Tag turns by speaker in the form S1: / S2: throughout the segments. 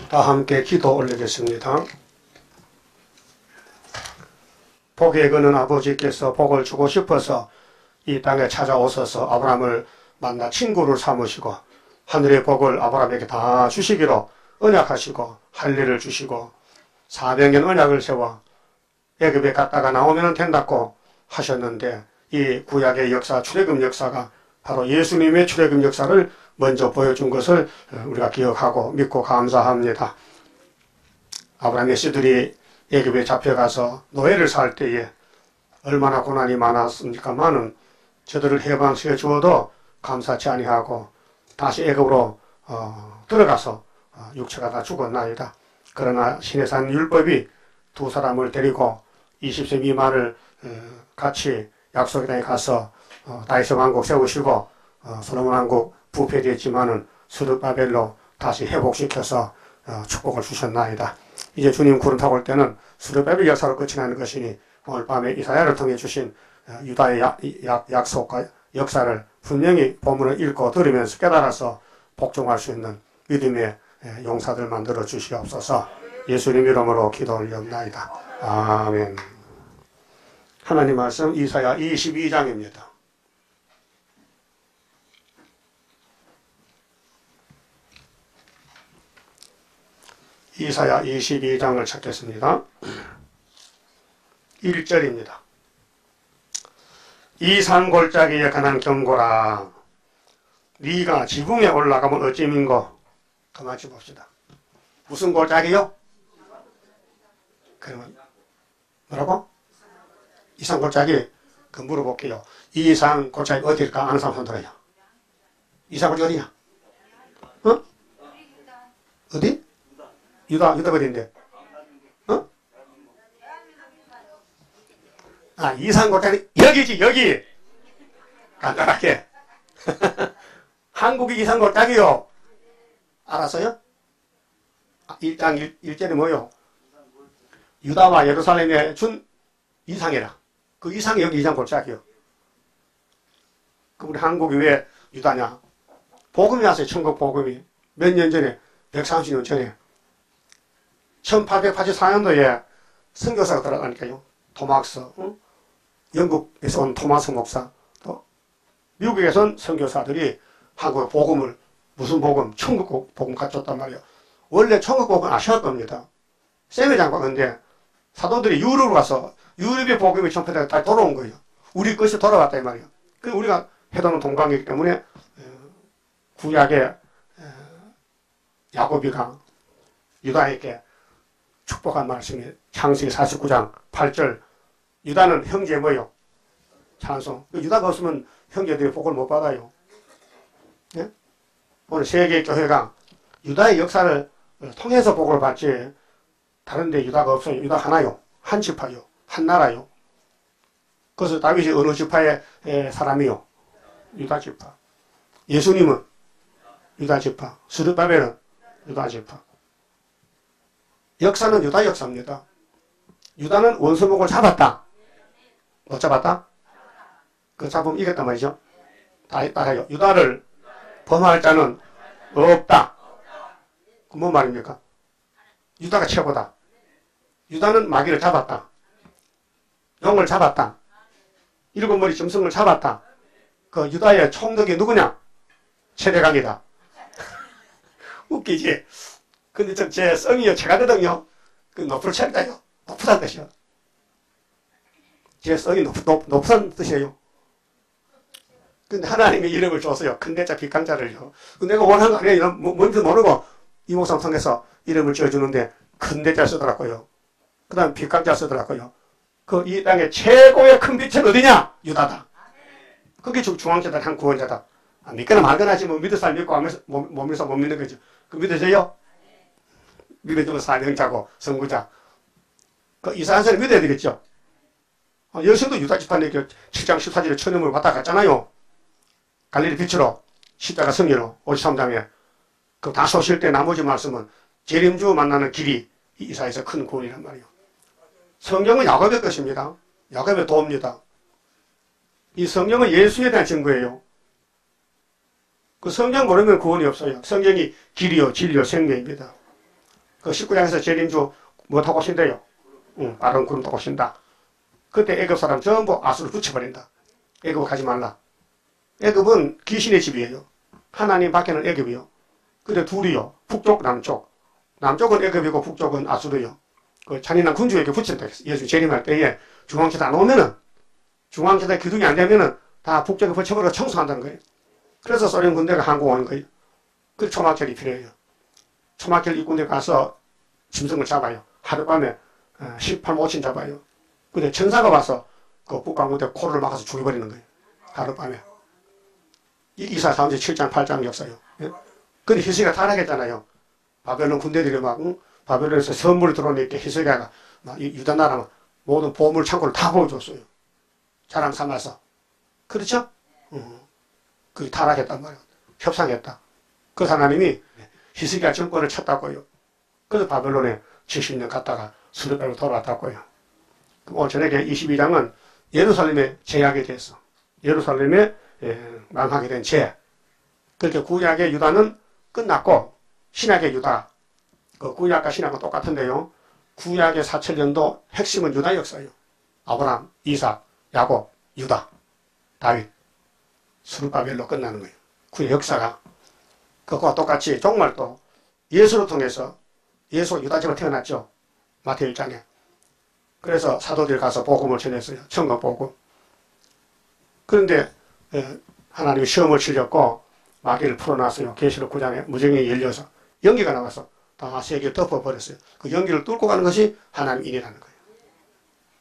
S1: 다 함께 기도 올리겠습니다. 복에 거는 아버지께서 복을 주고 싶어서 이 땅에 찾아오셔서 아브라함을 만나 친구를 삼으시고 하늘의 복을 아브라함에게 다 주시기로 언약하시고 할례를 주시고 400년 언약을 세워 애굽에 갔다가 나오면 된다고 하셨는데 이 구약의 역사, 출애굽 역사가 바로 예수님의 출애굽 역사를 먼저 보여준 것을 우리가 기억하고 믿고 감사합니다. 아브라함의 씨들이 애굽에 잡혀가서 노예를 살 때에 얼마나 고난이 많았습니까마는 저들을 해방시켜 주어도 감사치 아니하고 다시 애굽으로 들어가서 육체가 다 죽었나이다. 그러나 시내산 율법이 두 사람을 데리고 20세 미만을 같이 약속의 땅에 가서 다윗의 왕국 세우시고 솔로몬 왕국 부패되었지만은 스룹바벨로 다시 회복시켜서 축복을 주셨나이다. 이제 주님 구름 타고 올 때는 스룹바벨 역사로 끝이 나는 것이니 오늘 밤에 이사야를 통해 주신 유다의 약속과 역사를 분명히 본문을 읽고 들으면서 깨달아서 복종할 수 있는 믿음의 용사들 만들어 주시옵소서. 예수님 이름으로 기도 올리옵나이다. 아멘. 하나님 말씀 이사야 22장입니다. 이사야 22장을 찾겠습니다. 1절입니다. 이 산골짜기에 관한 경고라. 네가 지붕에 올라가면 어찌민고. 더 맞춰 봅시다. 무슨 골짜기요? 그러면 뭐라고? 이 산골짜기. 그 물어볼게요. 이 산골짜기 어딜까? 아는 사람 손 들어요. 이 산골짜기 어디냐? 어? 어디? 유다 어디인데? 어? 아, 이 산골짜기 여기지, 여기. 간단하게. 한국이 이 산골짜기요. 알았어요? 1장 1절이 뭐요? 유다와 예루살렘에 준 이상이라. 그 이상이 여기 이산골짜기요. 그 우리 한국이 왜 유다냐? 복음이 왔어요. 천국 복음이. 몇 년 전에? 130년 전에. 1884년도에 선교사가 들어가니까요. 토막스, 영국에서 온 토마스 목사, 또 미국에서 온 선교사들이 한국의 복음을, 무슨 복음? 천국 복음 갖췄단 말이에요. 원래 천국 복음 아셔야 겁니다. 쌤의 장관인데 사도들이 유럽으로 가서 유럽의 복음이 전파되고 다시 돌아온 거예요. 우리 것이 돌아왔다 이 말이에요. 그래서 우리가 해도는 동방이기 때문에 구약의 야고비가 유다에게 축복한 말씀이 창세기 49장 8절. 유다는 형제 뭐요? 찬송. 유다가 없으면 형제들이 복을 못 받아요. 예? 오늘 세계교회가 유다의 역사를 통해서 복을 받지 다른데 유다가 없어요. 유다 하나요. 한 지파요. 한 나라요. 그래서 다윗이 어느 지파의 사람이요? 유다 지파. 예수님은 유다 지파. 스룹바벨은 유다 지파. 역사는 유다 역사입니다. 유다는 원수목을 잡았다. 못 잡았다? 그 잡으면 이겼단 말이죠. 따라요. 유다를 범할 자는 없다. 그 뭔 말입니까? 유다가 최고다. 유다는 마귀를 잡았다. 용을 잡았다. 일곱 머리 짐승을 잡았다. 그 유다의 총독이 누구냐? 최대강이다. 웃기지? 근데 제 성이요, 제가거든요. 그 높을 책다요. 높다는 뜻이요. 제 성이 높다는 뜻이에요. 근데 하나님의 이름을 줬어요. 큰 대자 빅강자를요. 내가 원하는 거 아니에요. 뭔지 모르고 이 목사님 통해서 이름을 지어주는데 큰 대자 쓰더라고요. 그 다음 빅강자 쓰더라고요. 그 이 땅의 최고의 큰 빛은 어디냐? 유다다. 그게 중앙자다. 한 구원자다. 믿거나 말거나 하지 뭐 믿을 사람 믿고 못 믿어서 못 믿는 거죠. 그 믿어져요? 믿어주면 사명자고 선구자. 그 이상한 사람 믿어야 되겠죠. 예수도 유다 집안에 7장 14절에 천음을 왔다 갔잖아요. 갈릴리 빛으로 십자가 승리로 53장에 그 다 쏘실 때 나머지 말씀은 재림주 만나는 길이 이사에서 큰 구원이란 말이에요. 성경은 야곱의 것입니다. 야곱의 도입니다. 이 성경은 예수에 대한 증거예요. 그 성경 모르면 구원이 없어요. 성경이 길이요 진리요 생명입니다. 그 19장에서 재림주 뭐 타고 오신대요? 빠른 구름 타고 오신다. 그때 애굽 사람 전부 아수를 붙여버린다. 애굽 가지 말라. 애굽은 귀신의 집이에요. 하나님 밖에는 애굽이요. 근데 둘이요. 북쪽, 남쪽. 남쪽은 애굽이고 북쪽은 아수르요. 그 잔인한 군주에게 붙인다. 예수 재림할 때에 중앙시대 안 오면은, 중앙시대 기둥이 안 되면은 다 북쪽에 붙여버려 청소한다는 거예요. 그래서 소련 군대가 한국 오는 거예요. 그 초막절이 필요해요. 초막절 이군데 가서 짐승을 잡아요. 하룻밤에 18, 5친 잡아요. 근데 천사가 와서 그 북방군대 코를 막아서 죽여버리는 거예요. 하룻밤에. 이사 3제 7장, 8장 역사요. 예? 근데 히스기야가 타락했잖아요. 바벨론 군대들이 막, 바벨론에서 선물을 들어오니까 히스기야가 막 유다 나라 모든 보물 창고를 다 보여줬어요. 자랑 삼아서. 그렇죠? 그게 타락했단 말이에요. 협상했다. 그래서 하나님이 히스기야 정권을 쳤다고요. 그래서 바벨론에 70년 갔다가 수르바벨로 돌아왔다고요. 오늘 저녁에 22장은 예루살렘의 제약에 대해서, 예루살렘에 망하게 된 죄. 그렇게 구약의 유다는 끝났고 신약의 유다, 그 구약과 신약은 똑같은데요. 구약의 사철년도 핵심은 유다 역사예요. 아브라함, 이삭, 야곱, 유다, 다윗, 수르바벨로 끝나는 거예요. 그 역사가. 그거와 똑같이 종말도 예수를 통해서, 예수가 유다집에 태어났죠. 마태오 1장에. 그래서 사도들 가서 복음을 전했어요. 천국 복음. 그런데 하나님이 시험을 치렸고 마귀를 풀어놨어요. 계시록 9장에 무정이 열려서 연기가 나와서 다 세계를 덮어버렸어요. 그 연기를 뚫고 가는 것이 하나님 인이라는 거예요.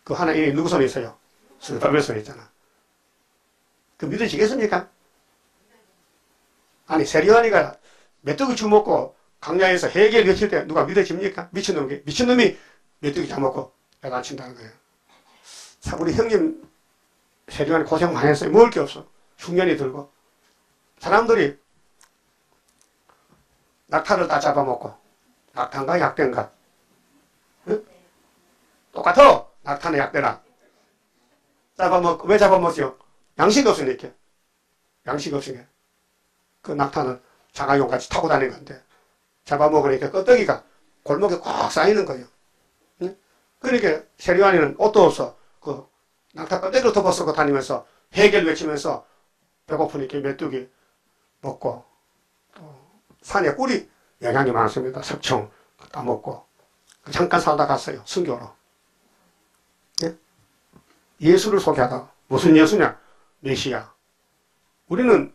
S1: 그 하나님이 누구 손에 있어요? 수르바벨 손에 있잖아. 그 믿어지겠습니까? 아니 세리와니가 메뚜기 주먹고 강야에서 해결 외칠 때 누가 믿어집니까? 미친놈이 메뚜기 잡먹고 애가 안 친다는 거예요. 우리 형님 세리와니 고생 많이 했어요. 먹을 게 없어. 흉년이 들고 사람들이 낙타를 다 잡아먹고 낙타인가 약대인가? 응? 똑같아. 낙타는 약대랑 왜 잡아먹죠? 양식 없으니까. 양식 없으니까. 그 낙타는 자가용같이 타고 다니는 건데 잡아먹으니까 껍데기가 골목에 꽉 쌓이는 거예요. 응? 그러니까 세리와니는 옷도 없어. 그 낙타 껍데기를 덮어쓰고 다니면서 해결 외치면서 배고프니까 메뚜기 먹고 또 산에 꿀이 영양이 많습니다. 석청 따먹고 잠깐 살다 갔어요. 순교로. 예? 예수를 소개하다. 무슨 예수냐? 메시아. 우리는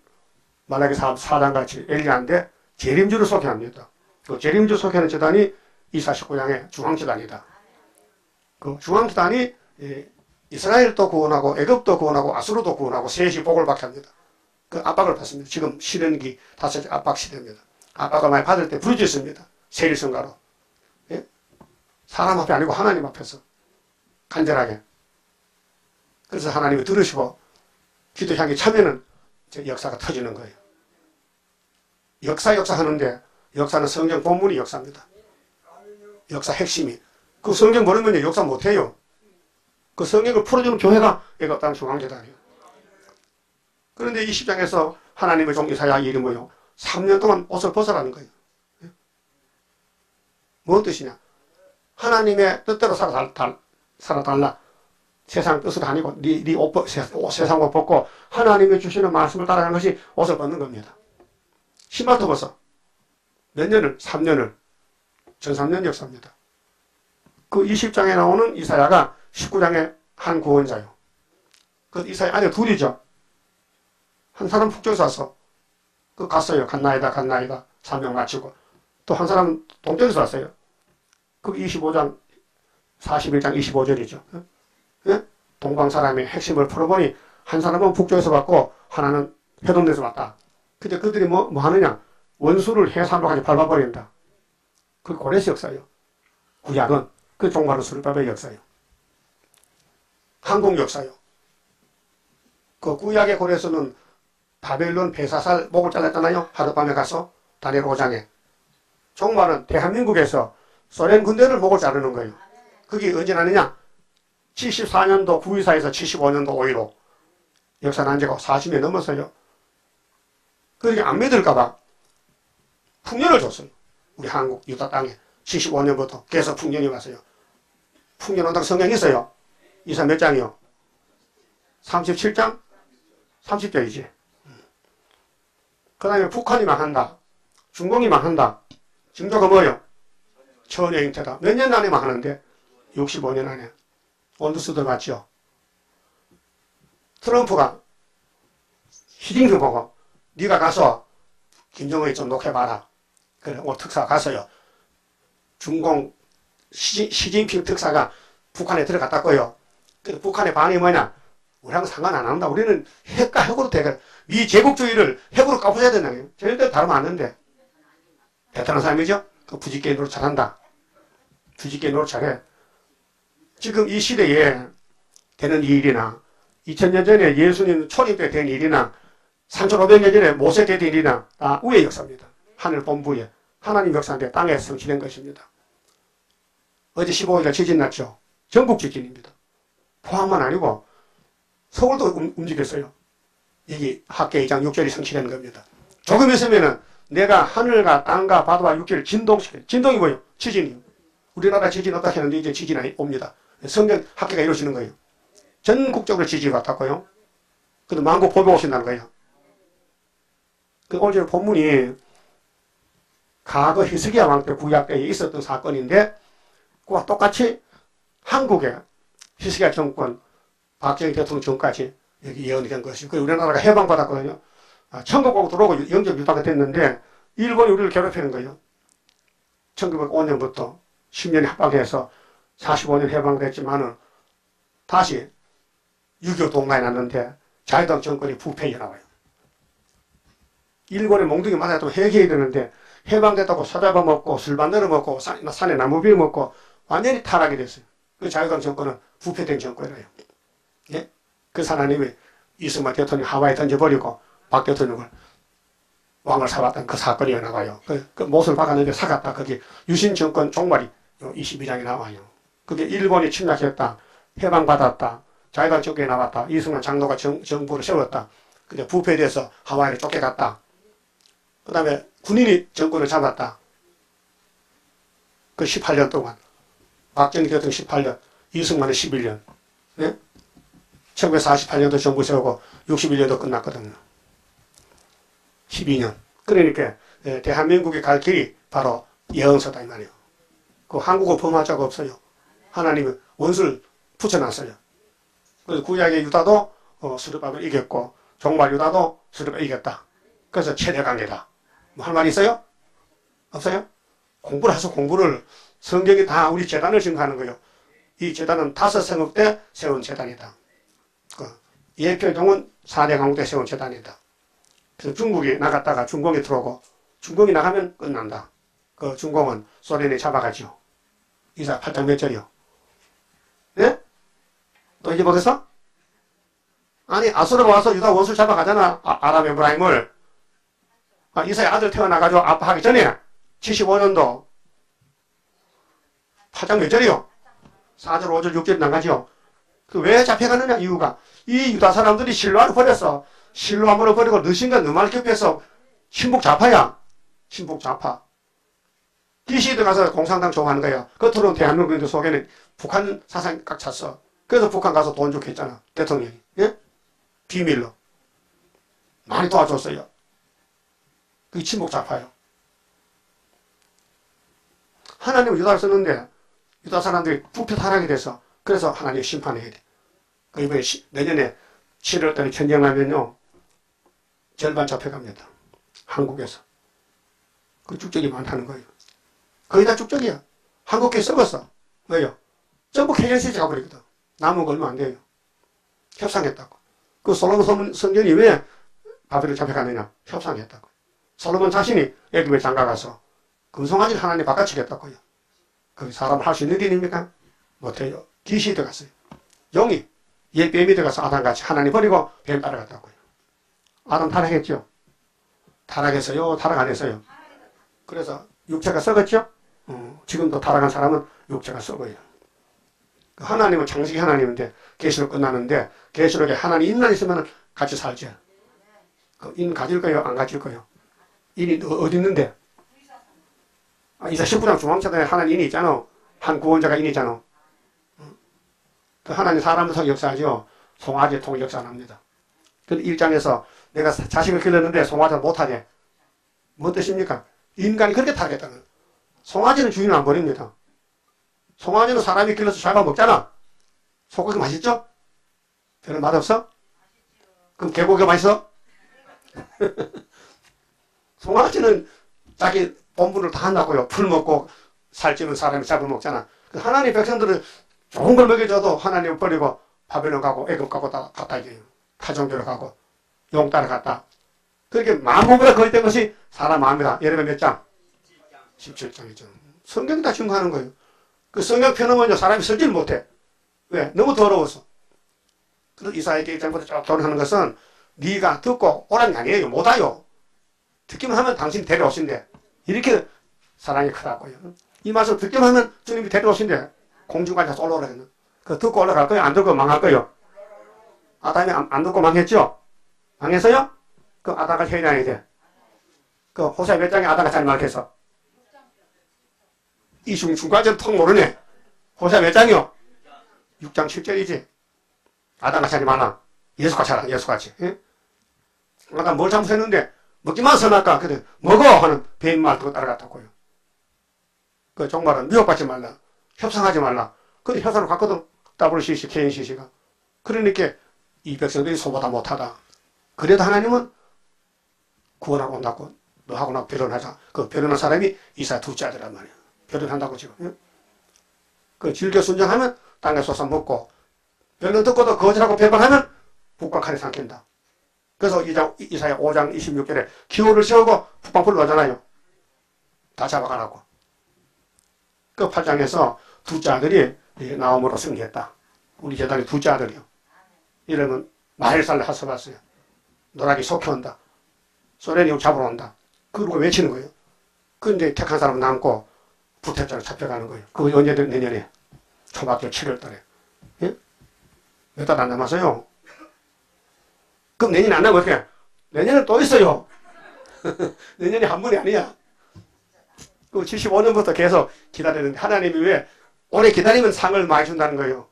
S1: 말라기 4장같이 엘리야인데 재림주를 소개합니다. 그 재림주 소개하는 재단이 이사 19장의 중앙재단이다. 그 중앙재단이 이스라엘도 구원하고 애굽도 구원하고 아수르도 구원하고 셋이 복을 받게 합니다. 그 압박을 받습니다. 지금 시련기 5째 압박 시대입니다. 압박을 많이 받을 때 부르짖습니다. 세일성가로. 예? 사람 앞에 아니고 하나님 앞에서 간절하게. 그래서 하나님이 들으시고 기도 향기 차면은 역사가 터지는 거예요. 역사 하는데 역사는 성경 본문이 역사입니다. 역사 핵심이. 그 성경 모르면 역사 못해요. 그 성경을 풀어주는 교회가 애굽 땅 중앙재단이에요. 그런데 이 10장에서 하나님의 종 이사야 일이 뭐요? 3년 동안 옷을 벗으라는 거예요. 뭔 뜻이냐? 하나님의 뜻대로 살아달라. 세상 뜻은 아니고 세상 옷 벗고 하나님이 주시는 말씀을 따라가는 것이 옷을 벗는 겁니다. 신발도 벗어. 몇 년을? 3년을. 전 3년 역사입니다. 그 20장에 나오는 이사야가 19장의 한 구원자요. 그 이사야 안에 둘이죠. 한 사람 북쪽에서 왔어. 그 갔어요. 갔나이다. 사명 마치고. 또 한 사람 동쪽에서 왔어요. 그 25장, 41장 25절이죠. 예? 동방 사람의 핵심을 풀어보니 한 사람은 북쪽에서 왔고 하나는 해동에서 왔다. 근데 그들이 뭐 하느냐? 원수를 해산로까지 밟아버린다. 그 고레스 역사예요. 구약은 그 종말은 수르바벨 역사예요. 한국 역사요. 그 구약의 고레스는 바벨론 배사살 목을 잘랐잖아요. 하룻밤에 가서 다니엘 5장에. 종말은 대한민국에서 소련 군대를 목을 자르는 거예요. 그게 언제 나느냐? 74년도 9.24에서 75년도 5.15 역사 난 지가 40년 넘었어요. 그러니까 안 믿을까봐 풍년을 줬어요. 우리 한국 유다 땅에 75년부터 계속 풍년이 왔어요. 풍년 온다고 성경이 있어요. 이사 몇 장이요? 37장? 30장이지. 그 다음에 북한이 망한다. 중공이 망한다. 징조가 뭐예요? 천여 잉태다. 몇 년 안에 망하는데? 65년 안에. 원두스 들어갔죠. 트럼프가 히딩크 보고 네가 가서 김정은이 좀 녹여봐라. 그래, 오늘 특사 가서요. 중공 시진핑 특사가 북한에 들어갔다고요. 근데 북한의 반응이 뭐냐? 우리하고 상관 안 한다. 우리는 핵과 핵으로 대결. 미제국주의를 핵으로 까부셔야 된다는 거예요. 절대 다르면 안 되는데. 대단한 사람이죠? 그 부지게 노릇 잘한다. 부지게 노릇 잘해. 지금 이 시대에 되는 일이나 2000년 전에 예수님 초림 때 된 일이나 3500년 전에 모세 때 된 일이나 다 우의 역사입니다. 하늘 본부에. 하나님 역사인데 땅에 성취된 것입니다. 어제 15일에 지진 났죠. 전국 지진입니다. 포항만 아니고 서울도 움직였어요. 여기 학계 2장 6절이 성취되는 겁니다. 조금 있으면은 내가 하늘과 땅과 바다와 육지를 진동시켜요. 진동이 뭐예요? 지진이요. 우리나라 지진 없다 했는데 이제 지진이 옵니다. 성경 학계가 이루어지는 거예요. 전국적으로 지진이 왔다고요. 근데 만국 보고 오신다는 거예요. 그 오늘 본문이 과거 히스기야 왕 때 구약 때에 있었던 사건인데 그와 똑같이 한국에 히스기야 정권 박정희 대통령 전까지 여기 예언이 된 것이고 우리나라가 해방받았거든요. 천국 오고 들어오고 영적 유다가 됐는데 일본이 우리를 괴롭히는 거예요. 1905년부터 10년이 합방해서 45년 해방됐지만은 다시 6.25 동란이 났는데 자유당 정권이 부패해 나와요. 일본에 몽둥이 맞아도 해결해야 되는데 해방됐다고 사잡아 먹고 술 만들어 먹고 산에 나무비 먹고 완전히 타락이 됐어요. 그 자유당 정권은 부패된 정권이에요. 예? 그 하나님이 이승만 대통령 하와이에 던져버리고 박 대통령을 왕을 사봤던 그 사건이 나와요. 그 못을 박았는데 사갔다. 거기 유신 정권 종말이 22장이 나와요. 그게 일본이 침략했다. 해방받았다. 자유당 정권이 나왔다. 이승만 장로가 정부를 세웠다. 근데 부패돼서 하와이를 쫓겨갔다. 그 다음에 군인이 정권을 잡았다. 그 18년 동안. 박정희 대통령 18년, 이승만은 11년. 네? 1948년도 정부 세우고 61년도 끝났거든요. 12년. 그러니까 대한민국이 갈 길이 바로 예언서다 이 말이에요. 그 한국어 범할 자가 없어요. 하나님은 원수를 붙여놨어요. 그래서 구약의 유다도 스룹밥을 이겼고 종말 유다도 스룹을 이겼다. 그래서 최대 관계다. 뭐 할 말 있어요? 없어요? 공부를 해서 공부를 성경이 다 우리 재단을 증거하는 거예요. 이 재단은 5성읍 때 세운 재단이다. 예표종은 4대 강국 때 세운 재단이다. 그래서 중국이 나갔다가 중공이 들어오고 중공이 나가면 끝난다. 그 중공은 소련이 잡아가죠. 이사 8장 몇 절이요? 네? 또 잊어버렸어? 아니 아수르가 와서 유다 원수를 잡아가잖아. 아람 에브라임을. 이사의 아들 태어나가지고 아파하기 전에 75년도 8장 몇 절이요? 4절 5절 6절 나가죠. 그 왜 잡혀가느냐 이유가 이 유다 사람들이 실로암을 버렸어. 실로암을 버리고 느신과 느말 겹해서 신북 좌파야. 신북 좌파. 기시드 가서 공산당 좋아하는 거야. 겉으로는 대한민국 속에는 북한 사상이 꽉 찼어. 그래서 북한 가서 돈 주게 했잖아. 대통령이. 예? 비밀로. 많이 도와줬어요. 그게 친북 좌파요. 하나님은 유다를 썼는데 유다 사람들이 부패 타락이 돼서 그래서 하나님이 심판해야 돼. 그 이번에 내년에 7월달에 전쟁하면요 절반 잡혀갑니다. 한국에서. 그 축적이 많다는 거예요. 거의 다 축적이야. 한국에 썩었어. 왜요? 전부 KNC에 가버리거든. 남은 거 얼마 안 돼요. 협상했다고. 그 솔로몬 성전이 왜 바벨을 잡혀가느냐? 협상했다고. 솔로몬 자신이 애굽에 장가가서 금송아지를 하나님 바꿔치겠다고요. 그 사람 할 수 있는 일입니까? 못해요. 귀신이 들어갔어요. 용이 얘 뱀이 들어가서 아담같이 하나님 버리고 뱀 따라갔다고요. 아담 타락했죠? 타락했어요? 타락 안 했어요? 그래서 육체가 썩었죠? 지금도 타락한 사람은 육체가 썩어요. 하나님은 창세기 하나님인데 계시록 끝나는데 계시록에 하나님 인만 있으면 같이 살죠. 그 인 가질 거예요? 안 가질 거예요? 인이 어디 있는데? 이사 19장 중앙차단에 하나님 인이 있잖아. 한 구원자가 인이 있잖아. 그 하나님 사람을 통해 역사하죠. 송아지를 통해 역사 안 합니다. 근데 1장에서 내가 자식을 길렀는데 송아지를 못하게. 뭔 뜻입니까? 인간이 그렇게 타겠다는. 송아지는 주인을 안 버립니다. 송아지는 사람이 길러서 잡아먹잖아. 소고기 맛있죠? 별로 맛없어? 그럼 개고기가 맛있어? 송아지는 자기 본분을 다 한다고요. 풀 먹고 살찌는 사람이 잡아먹잖아. 하나님 백성들은 좋은 걸 먹여줘도 하나님 버리고 바벨론 가고 애굽 가고 다 갔다 이게요. 타종교로 가고 용 따라갔다. 그렇게 마음먹으라 거짓된 것이 사람 마음이다. 예레미야 몇 장? 17장이죠. 성경이 다 증거하는 거예요. 그 성경 펴놓으면 사람이 설지를 못해. 왜? 너무 더러워서. 그래서 이사야에게 입장부터 쭉 도론하는 것은 네가 듣고 오라는 게 아니에요. 못 와요. 듣기만 하면 당신이 데려오신대. 이렇게 사랑이 크다고요. 이 말씀 듣기만 하면 주님이 데려오신대. 공중까지 올라오라 했는. 그 듣고 올라갈 거예요? 안 듣고 망할 거예요? 아담이 안 듣고 망했죠? 망했어요? 그 아담과 해인하게 돼. 그 호세아 몇 장에 아담과 잘못해서 이 중간전 통 모르네. 호세아 몇 장이요? 6장 7절이지. 아담과 잘이 많아. 예수같이 예수같이. 예? 아담 뭘 잘못했는데 먹기만 선할까? 그래 먹어 하는 배인 말 듣고 따라갔다고요. 그 종말은 미혹받지 말라. 협상하지 말라. 근데 협상을 갔거든. WCC, KNCC가. 그러니까 이 백성들이 소보다 못하다. 그래도 하나님은 구원하고 온다고. 너하고 나하고 변론하자. 그 변론한 사람이 이사야 둘째 아들란 말이야. 변론한다고 지금. 예? 그 즐겨 순종하면 땅에 솟아 먹고 변론 듣고도 거절하고 배반하면 북방 칼에 삼킨다. 그래서 이사야 5장 26절에 기호를 세우고 북방불을 넣잖아요. 다 잡아가라고. 그 8장에서 둘째 아들이 나옴으로 승리했다. 우리 재단의 둘째 아들이요. 이러면 마헬살레 하서봤어요. 노락이 속혀온다. 소련이 잡으러 온다. 그러고 외치는 거예요. 그런데 택한 사람은 남고 부태자로 잡혀가는 거예요. 그거 언제 내년에? 초등학교 7월 달에. 예? 몇 달 안 남았어요. 그럼 내년에 안 나면 어떻게? 내년에 또 있어요. 내년이 한 번이 아니야. 그 75년부터 계속 기다리는데 하나님이 왜 오래 기다리면 상을 많이 준다는 거예요.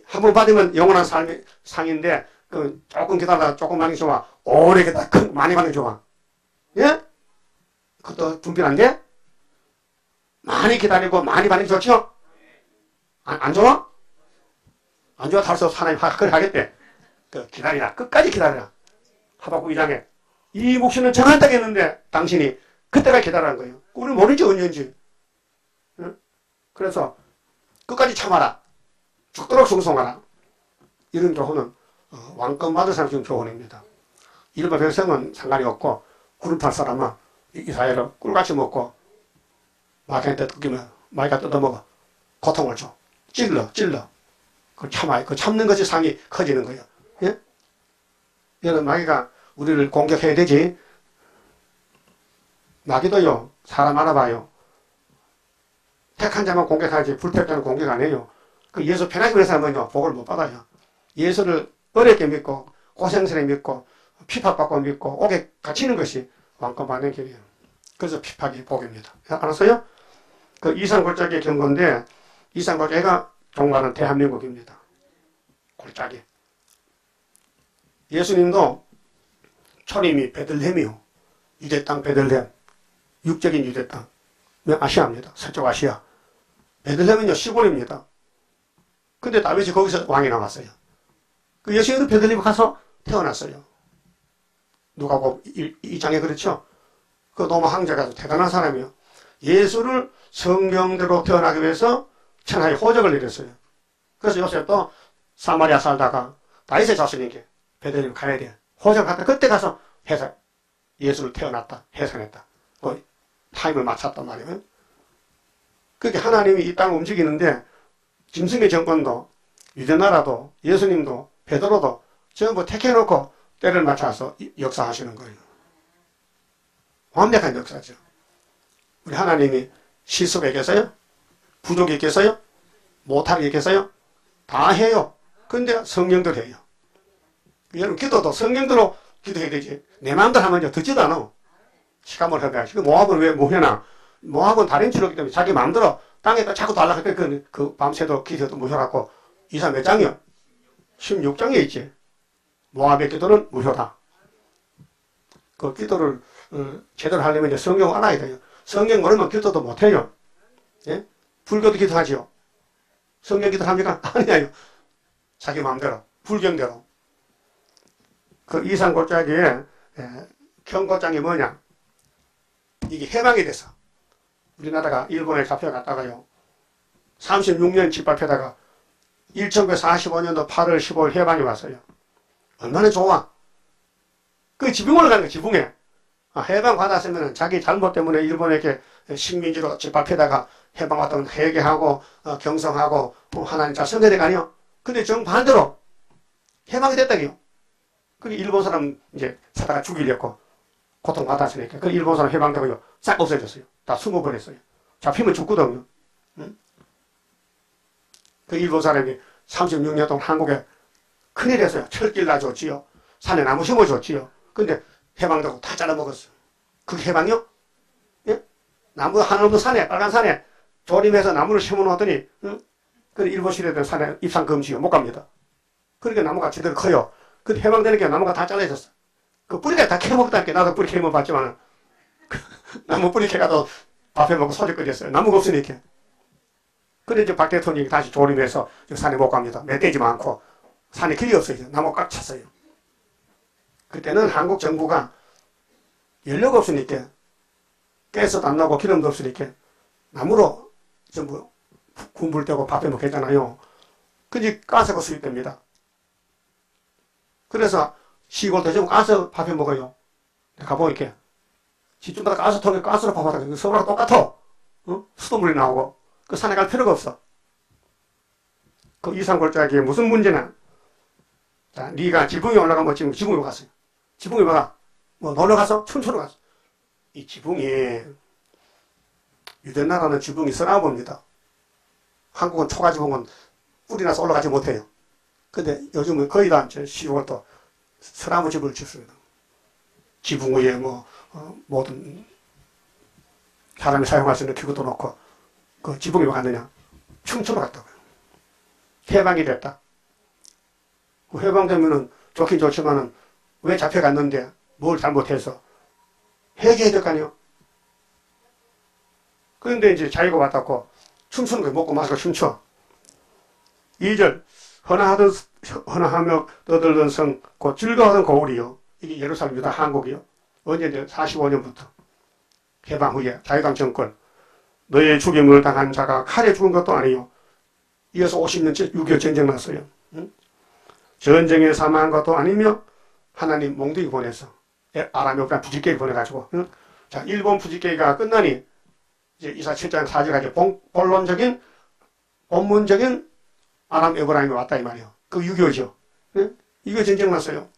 S1: 한 번 받으면 영원한 삶의 상인데 그 조금 기다리다가 조금 많이 좋아. 오래 기다리다 많이 받는 게 좋아. 예? 그것도 분별 안 돼? 많이 기다리고 많이 받는 게 좋죠? 안 좋아? 안 좋아? 달서 하나님 그걸 하겠대. 그 기다리라. 끝까지 기다리라. 하박국 2장에 이 묵시는 정한다고 했는데 당신이 그때가 기다리라는 거예요. 우리 모르지 언제인지. 응? 그래서 끝까지 참아라. 죽도록 충성하라. 이런 교훈은 왕권 받을 사람 지금 교훈입니다. 일반 백성은 상관이 없고 구름팔 사람은 이사야를 꿀같이 먹고 마귀한테 뜯기면 마귀가 뜯어먹어. 고통을 줘. 찔러. 그걸 참아요. 그 참는 것이 상이 커지는 거예요. 예? 여러분 마귀가 우리를 공격해야 되지. 마귀도요. 사람 알아봐요. 택한 자만 공격하지 불택자는 공격 안 해요. 그 예수 편하게 믿는 사람은요. 복을 못 받아요. 예수를 어렵게 믿고 고생스레 믿고 핍박받고 믿고 옥에 갇히는 것이 왕권 받는 길이에요. 그래서 핍박이 복입니다. 알았어요? 그 이산골짜기 경고인데 이산골짜기가 종말은 대한민국입니다. 골짜기. 예수님도 초림이 베들레헴이요. 유대 땅 베들레헴. 육적인 유대 땅. 아시아입니다. 서쪽 아시아. 베들레헴은요 시골입니다. 근데 다윗이 거기서 왕이 나왔어요. 그 예수님은 베들레헴 가서 태어났어요. 누가복음 2장에 그렇죠. 그 노마 황제가 대단한 사람이에요. 예수를 성경대로 태어나기 위해서 천하에 호적을 내렸어요. 그래서 요셉도 사마리아 살다가 다윗의 자손에게 베들레헴 가야 돼. 호적을 갔다 그때 가서 해서 예수를 태어났다. 해산했다. 그 타임을 맞췄단 말이에요. 그렇게 하나님이 이 땅을 움직이는데 짐승의 정권도 유대나라도 예수님도 베드로도 전부 택해놓고 때를 맞춰서 역사하시는 거예요. 완벽한 역사죠. 우리 하나님이 실수가 있겠어요? 부족이 있겠어요? 못하는 게 있겠어요? 다 해요. 근데 성경대로 해요. 여러분 기도도 성경대로 기도해야 되지. 내 마음대로 하면 듣지도 않아. 시간을 해봐야지. 모압은 왜 못해나? 모압은 다림질이기 때문에 자기 마음대로 땅에다 자꾸 달라고 그 밤새도 기도도 무효라고 이사 몇 장이요? 16장에 있지. 모압의 기도는 무효다. 그 기도를 제대로 하려면 이제 성경 알아야 돼요. 성경 모르면 기도도 못해요. 예? 불교도 기도하지요. 성경 기도합니까? 아니에요. 자기 마음대로 불경대로. 그 이산골짜기에 경고장이 뭐냐? 이게 해방이 돼서 우리나라가 일본에 잡혀갔다가요. 36년 짓밟혀다가 1945년도 8월 15일 해방이 왔어요. 얼마나 좋아. 그 지붕으로 가는 거야, 지붕에. 해방 받았으면 자기 잘못 때문에 일본에게 식민지로 짓밟혀다가 해방 왔다면 회개하고 경성하고 하나님 잘 섬겨야 아니요. 근데 정반대로 해방이 됐다고요. 그 일본 사람 이제 사다가 죽이려고 고통받았으니까 그 일본 사람 해방되고요. 싹 없어졌어요. 다 숨어버렸어요. 잡히면 죽거든요. 응? 그 일본 사람이 36년 동안 한국에 큰일 했어요. 철길 놔줬지요. 산에 나무 심어줬지요. 근데 해방되고 다 잘라먹었어요. 그게 해방이요? 예? 나무 하나 없는 산에, 빨간 산에 조림해서 나무를 심어놓았더니, 응? 그 일본 시대된 산에 입산 금지요. 못 갑니다. 그러니까 나무가 제대로 커요. 근데 해방되는 게 나무가 다 잘라졌어. 그 뿌리가 다 캐먹었다니까. 나도 뿌리 캐먹어봤지만. 나무 뿌리 캐가도 밥해 먹고 소주끓였어요. 나무가 없으니까. 그래 이제 박 대통령이 다시 조림해서 산에 못 갑니다. 멧돼지 많고 산에 길이 없어요. 나무가 꽉 찼어요. 그때는 한국 정부가 연료가 없으니까 가스도 안 나고 기름도 없으니까 나무로 전부 군불 떼고 밥해 먹겠잖아요. 근데 가스가 수입됩니다. 그래서 시골도 전부 가스 밥해 먹어요. 가보니까 집중마다 가스통에 가스로 밥하다가 서울하고 똑같아. 수돗물이 나오고 그 산에 갈 필요가 없어. 그 이산골짜기에 무슨 문제냐? 자, 네가 지붕에 올라가면 지금 지붕에 갔어요. 지붕에 봐라. 뭐 놀러 가서 춤추러 갔어. 이 지붕이 유대나라는 지붕이 서나봅니다. 한국은 초가지붕은 뿔이 나서 올라가지 못해요. 근데 요즘은 거의 다 시골도 서나무 집을 짓습니다. 지붕 위에 모든 사람이 사용할 수 있는 기구도 놓고 그 지붕에 왜 갔느냐? 춤추러 갔다고요. 해방이 됐다. 그 해방되면은 좋긴 좋지만은 왜 잡혀갔는데 뭘 잘못해서 회개해야 될 거 아니요? 그런데 이제 자유가 왔다고 춤추는 거 먹고 마시고 춤춰. 2절 헌화하며 떠들던 성 곧 즐거워하던 고울이요. 이게 예루살렘 유다 한국이요. 언제 이제 45년부터 해방 후에 자유당 정권 너의 죽임을 당한 자가 칼에 죽은 것도 아니요. 이어서 50년째 6.25 전쟁 났어요. 응? 전쟁에 사망한 것도 아니며 하나님 몽둥이 보내서 아람에 오프라 부지게이 보내가지고 응? 자 일본 부지게이가 끝나니 이제 이사 7장 4절까지 본론적인 본문적인 아람 에브라임이 왔다 이 말이에요. 그 6.25죠. 응? 이거 전쟁 났어요.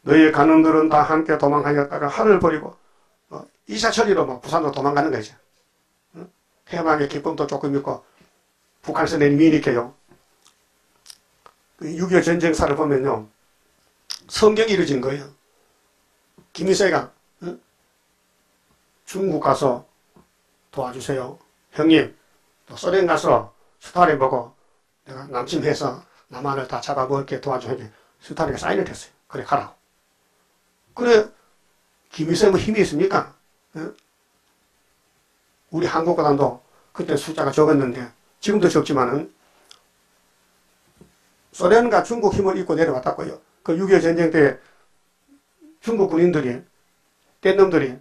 S1: 너의 간원들은 다 함께 도망하였다가 하늘 버리고 이사철이로 부산으로 도망가는 거죠. 응? 해방의 기쁨도 조금 있고 북한에서 낸 미니께요. 6.25 전쟁사를 보면요. 성경이 이루어진 거예요. 김일성이가 응? 중국 가서 도와주세요. 형님 또 소련 가서 스탈린 보고 내가 남침해서 남한을 다 잡아먹게 도와주게 스탈린이 사인을 했어요. 그래 가라고. 그래 김일성은 힘이 있습니까? 응? 우리 한국과당도 그때 숫자가 적었는데 지금도 적지만은 소련과 중국 힘을 입고 내려왔다고요. 그 6.25 전쟁 때 중국 군인들이 뗀 놈들이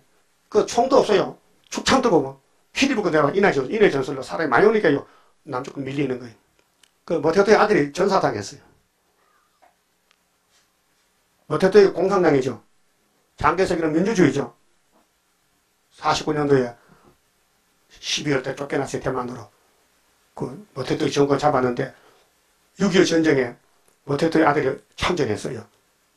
S1: 그 총도 없어요. 축창 들고 휘리 불고 내려와 인해 전술로 사람이 많이 오니까요. 남쪽으로 밀리는 거예요. 그 모태토의 아들이 전사당했어요. 모태토의 공산당이죠. 장개석이는 민주주의죠. 49년도에 12월 때 쫓겨났어요. 대만으로. 그 모태토의 정권 잡았는데 6.25 전쟁에 모태토의 아들이 참전했어요.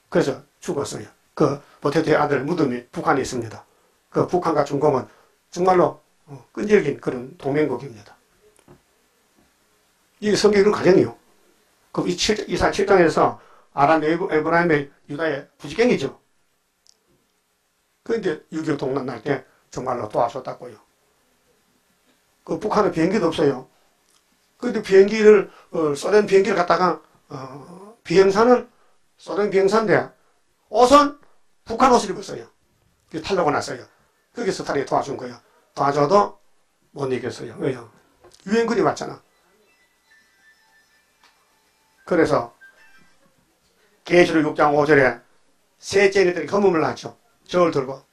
S1: 그래서 죽었어요. 그 모태토의 아들 무덤이 북한에 있습니다. 그 북한과 중공은 정말로 끈질긴 그런 동맹국입니다. 이게 성경의 과정이요. 그럼 이사 7장에서 아람 에브라임의 유다의 부지갱이죠. 그런데 6.25 동란 날 때 정말로 도와줬다고요. 그 북한은 비행기도 없어요. 근데 비행기를, 소련 비행기를 갖다가, 비행사는 소련 비행사인데, 옷은 북한 옷을 입었어요. 타려고 났어요. 그게 스탈린이 도와준 거예요. 도와줘도 못 이겼어요. 왜요? 유엔군이 왔잖아. 그래서 계시록 6장 5절에 셋째니들이 검음을 낳죠. 저울 들고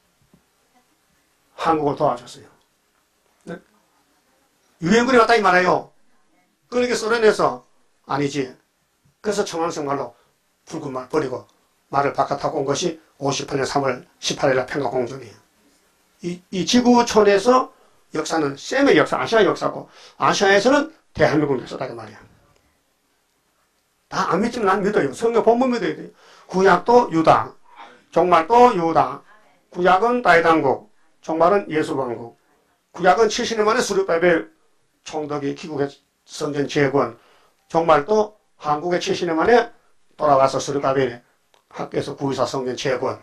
S1: 한국을 도와줬어요. 네? 유엔군이 왔다 이 말이에요. 그러니까 소련에서 아니지. 그래서 청황성 말로 붉은 말 버리고 말을 바깥하고 온 것이 58년 3월 18일 평화공정이에요. 이 지구촌에서 역사는 셈의 역사, 아시아 역사고 아시아에서는 대한민국 역사다 그 말이야. 다 안 믿지만 난 믿어요. 성경 본문 믿어야 돼요. 구약도 유다, 종말도 유다. 구약은 다이당국, 종말은 예수왕국. 구약은 70년 만에 수르바벨 총독이 귀국의 성전 재건. 종말도 한국에 70년 만에 돌아와서 수르바벨 학교에서 구의사 성전 재건.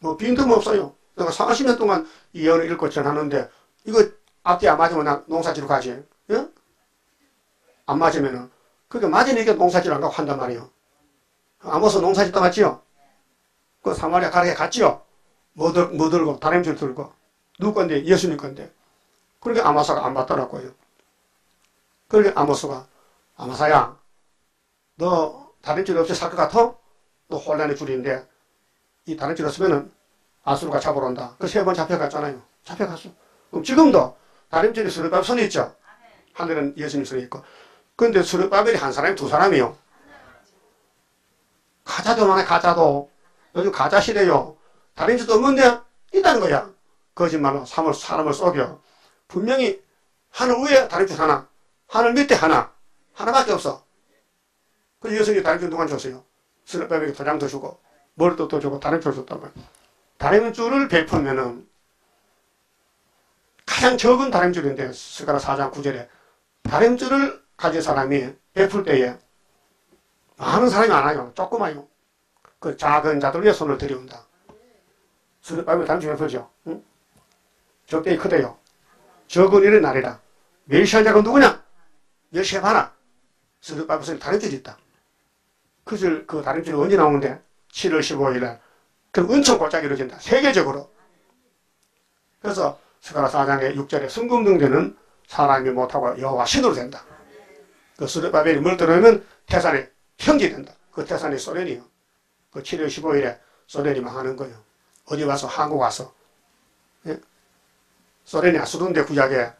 S1: 뭐 빈틈없어요. 내가 40년 동안 이 예언을 읽고 전하는데 이거 앞뒤 안 맞으면 나 농사지로 가지. 예? 안 맞으면은 그게 맞으니까 농사지로 안 가고 한단 말이에요. 아모스 농사지 떠났지요? 그 사마리아 가르에 갔지요? 뭐 들고? 다림줄 들고. 누구 건데? 예수님 건데. 그러니까 아모스가 안 받더라고요. 그러니까 아모스가 아마사야 너 다림줄 없이 살 것 같아? 너 혼란의 줄인데 이 다림줄 없으면은 아수르가 잡으러 온다. 그 세 번 잡혀갔잖아요. 잡혀갔어. 그럼 지금도 다림줄이 수르바벨 손에 있죠? 하늘은 예수님 손에 있고. 근데 수르바벨이 한 사람이 두 사람이요. 가짜도 많아요. 가짜도. 요즘 가짜 시대요. 다림줄도 없는데 있다는 거야. 거짓말로 사람을 속여. 분명히 하늘 위에 다림줄 하나, 하늘 밑에 하나, 하나밖에 없어. 그래서 예수님이 다림줄 누가 줬어요? 수르바벨에게 도장도 주고 머리도 또 주고 다림줄 줬단 말이야. 다림줄을 베풀면은 가장 적은 다림줄인데 스가랴 4장 9절에 다림줄을 가진 사람이 베풀 때에 많은 사람이 안 와요. 조그마요. 그 작은 자들 위에 손을 들여온다. 수르바벨 다림줄 베풀죠. 응? 적대이 크대요. 적은 일의 날이라. 멸시한 자가 누구냐? 멸시해봐라. 수르바벨 손에 다림줄이 있다. 그 다림줄이 언제 나오는데? 7월 15일에 그럼 은총 골짜기 이루어진다. 세계적으로. 그래서 스가랴 4장의 6절에 순금등대는 사람이 못하고 여호와 신으로 된다. 그 수르바벨이 물들어오면 태산이 평지된다. 그 태산이 소련이요. 그 7월 15일에 소련이 망하는 거예요. 어디 와서 한국 와서. 예? 소련이 아수르인데 구약에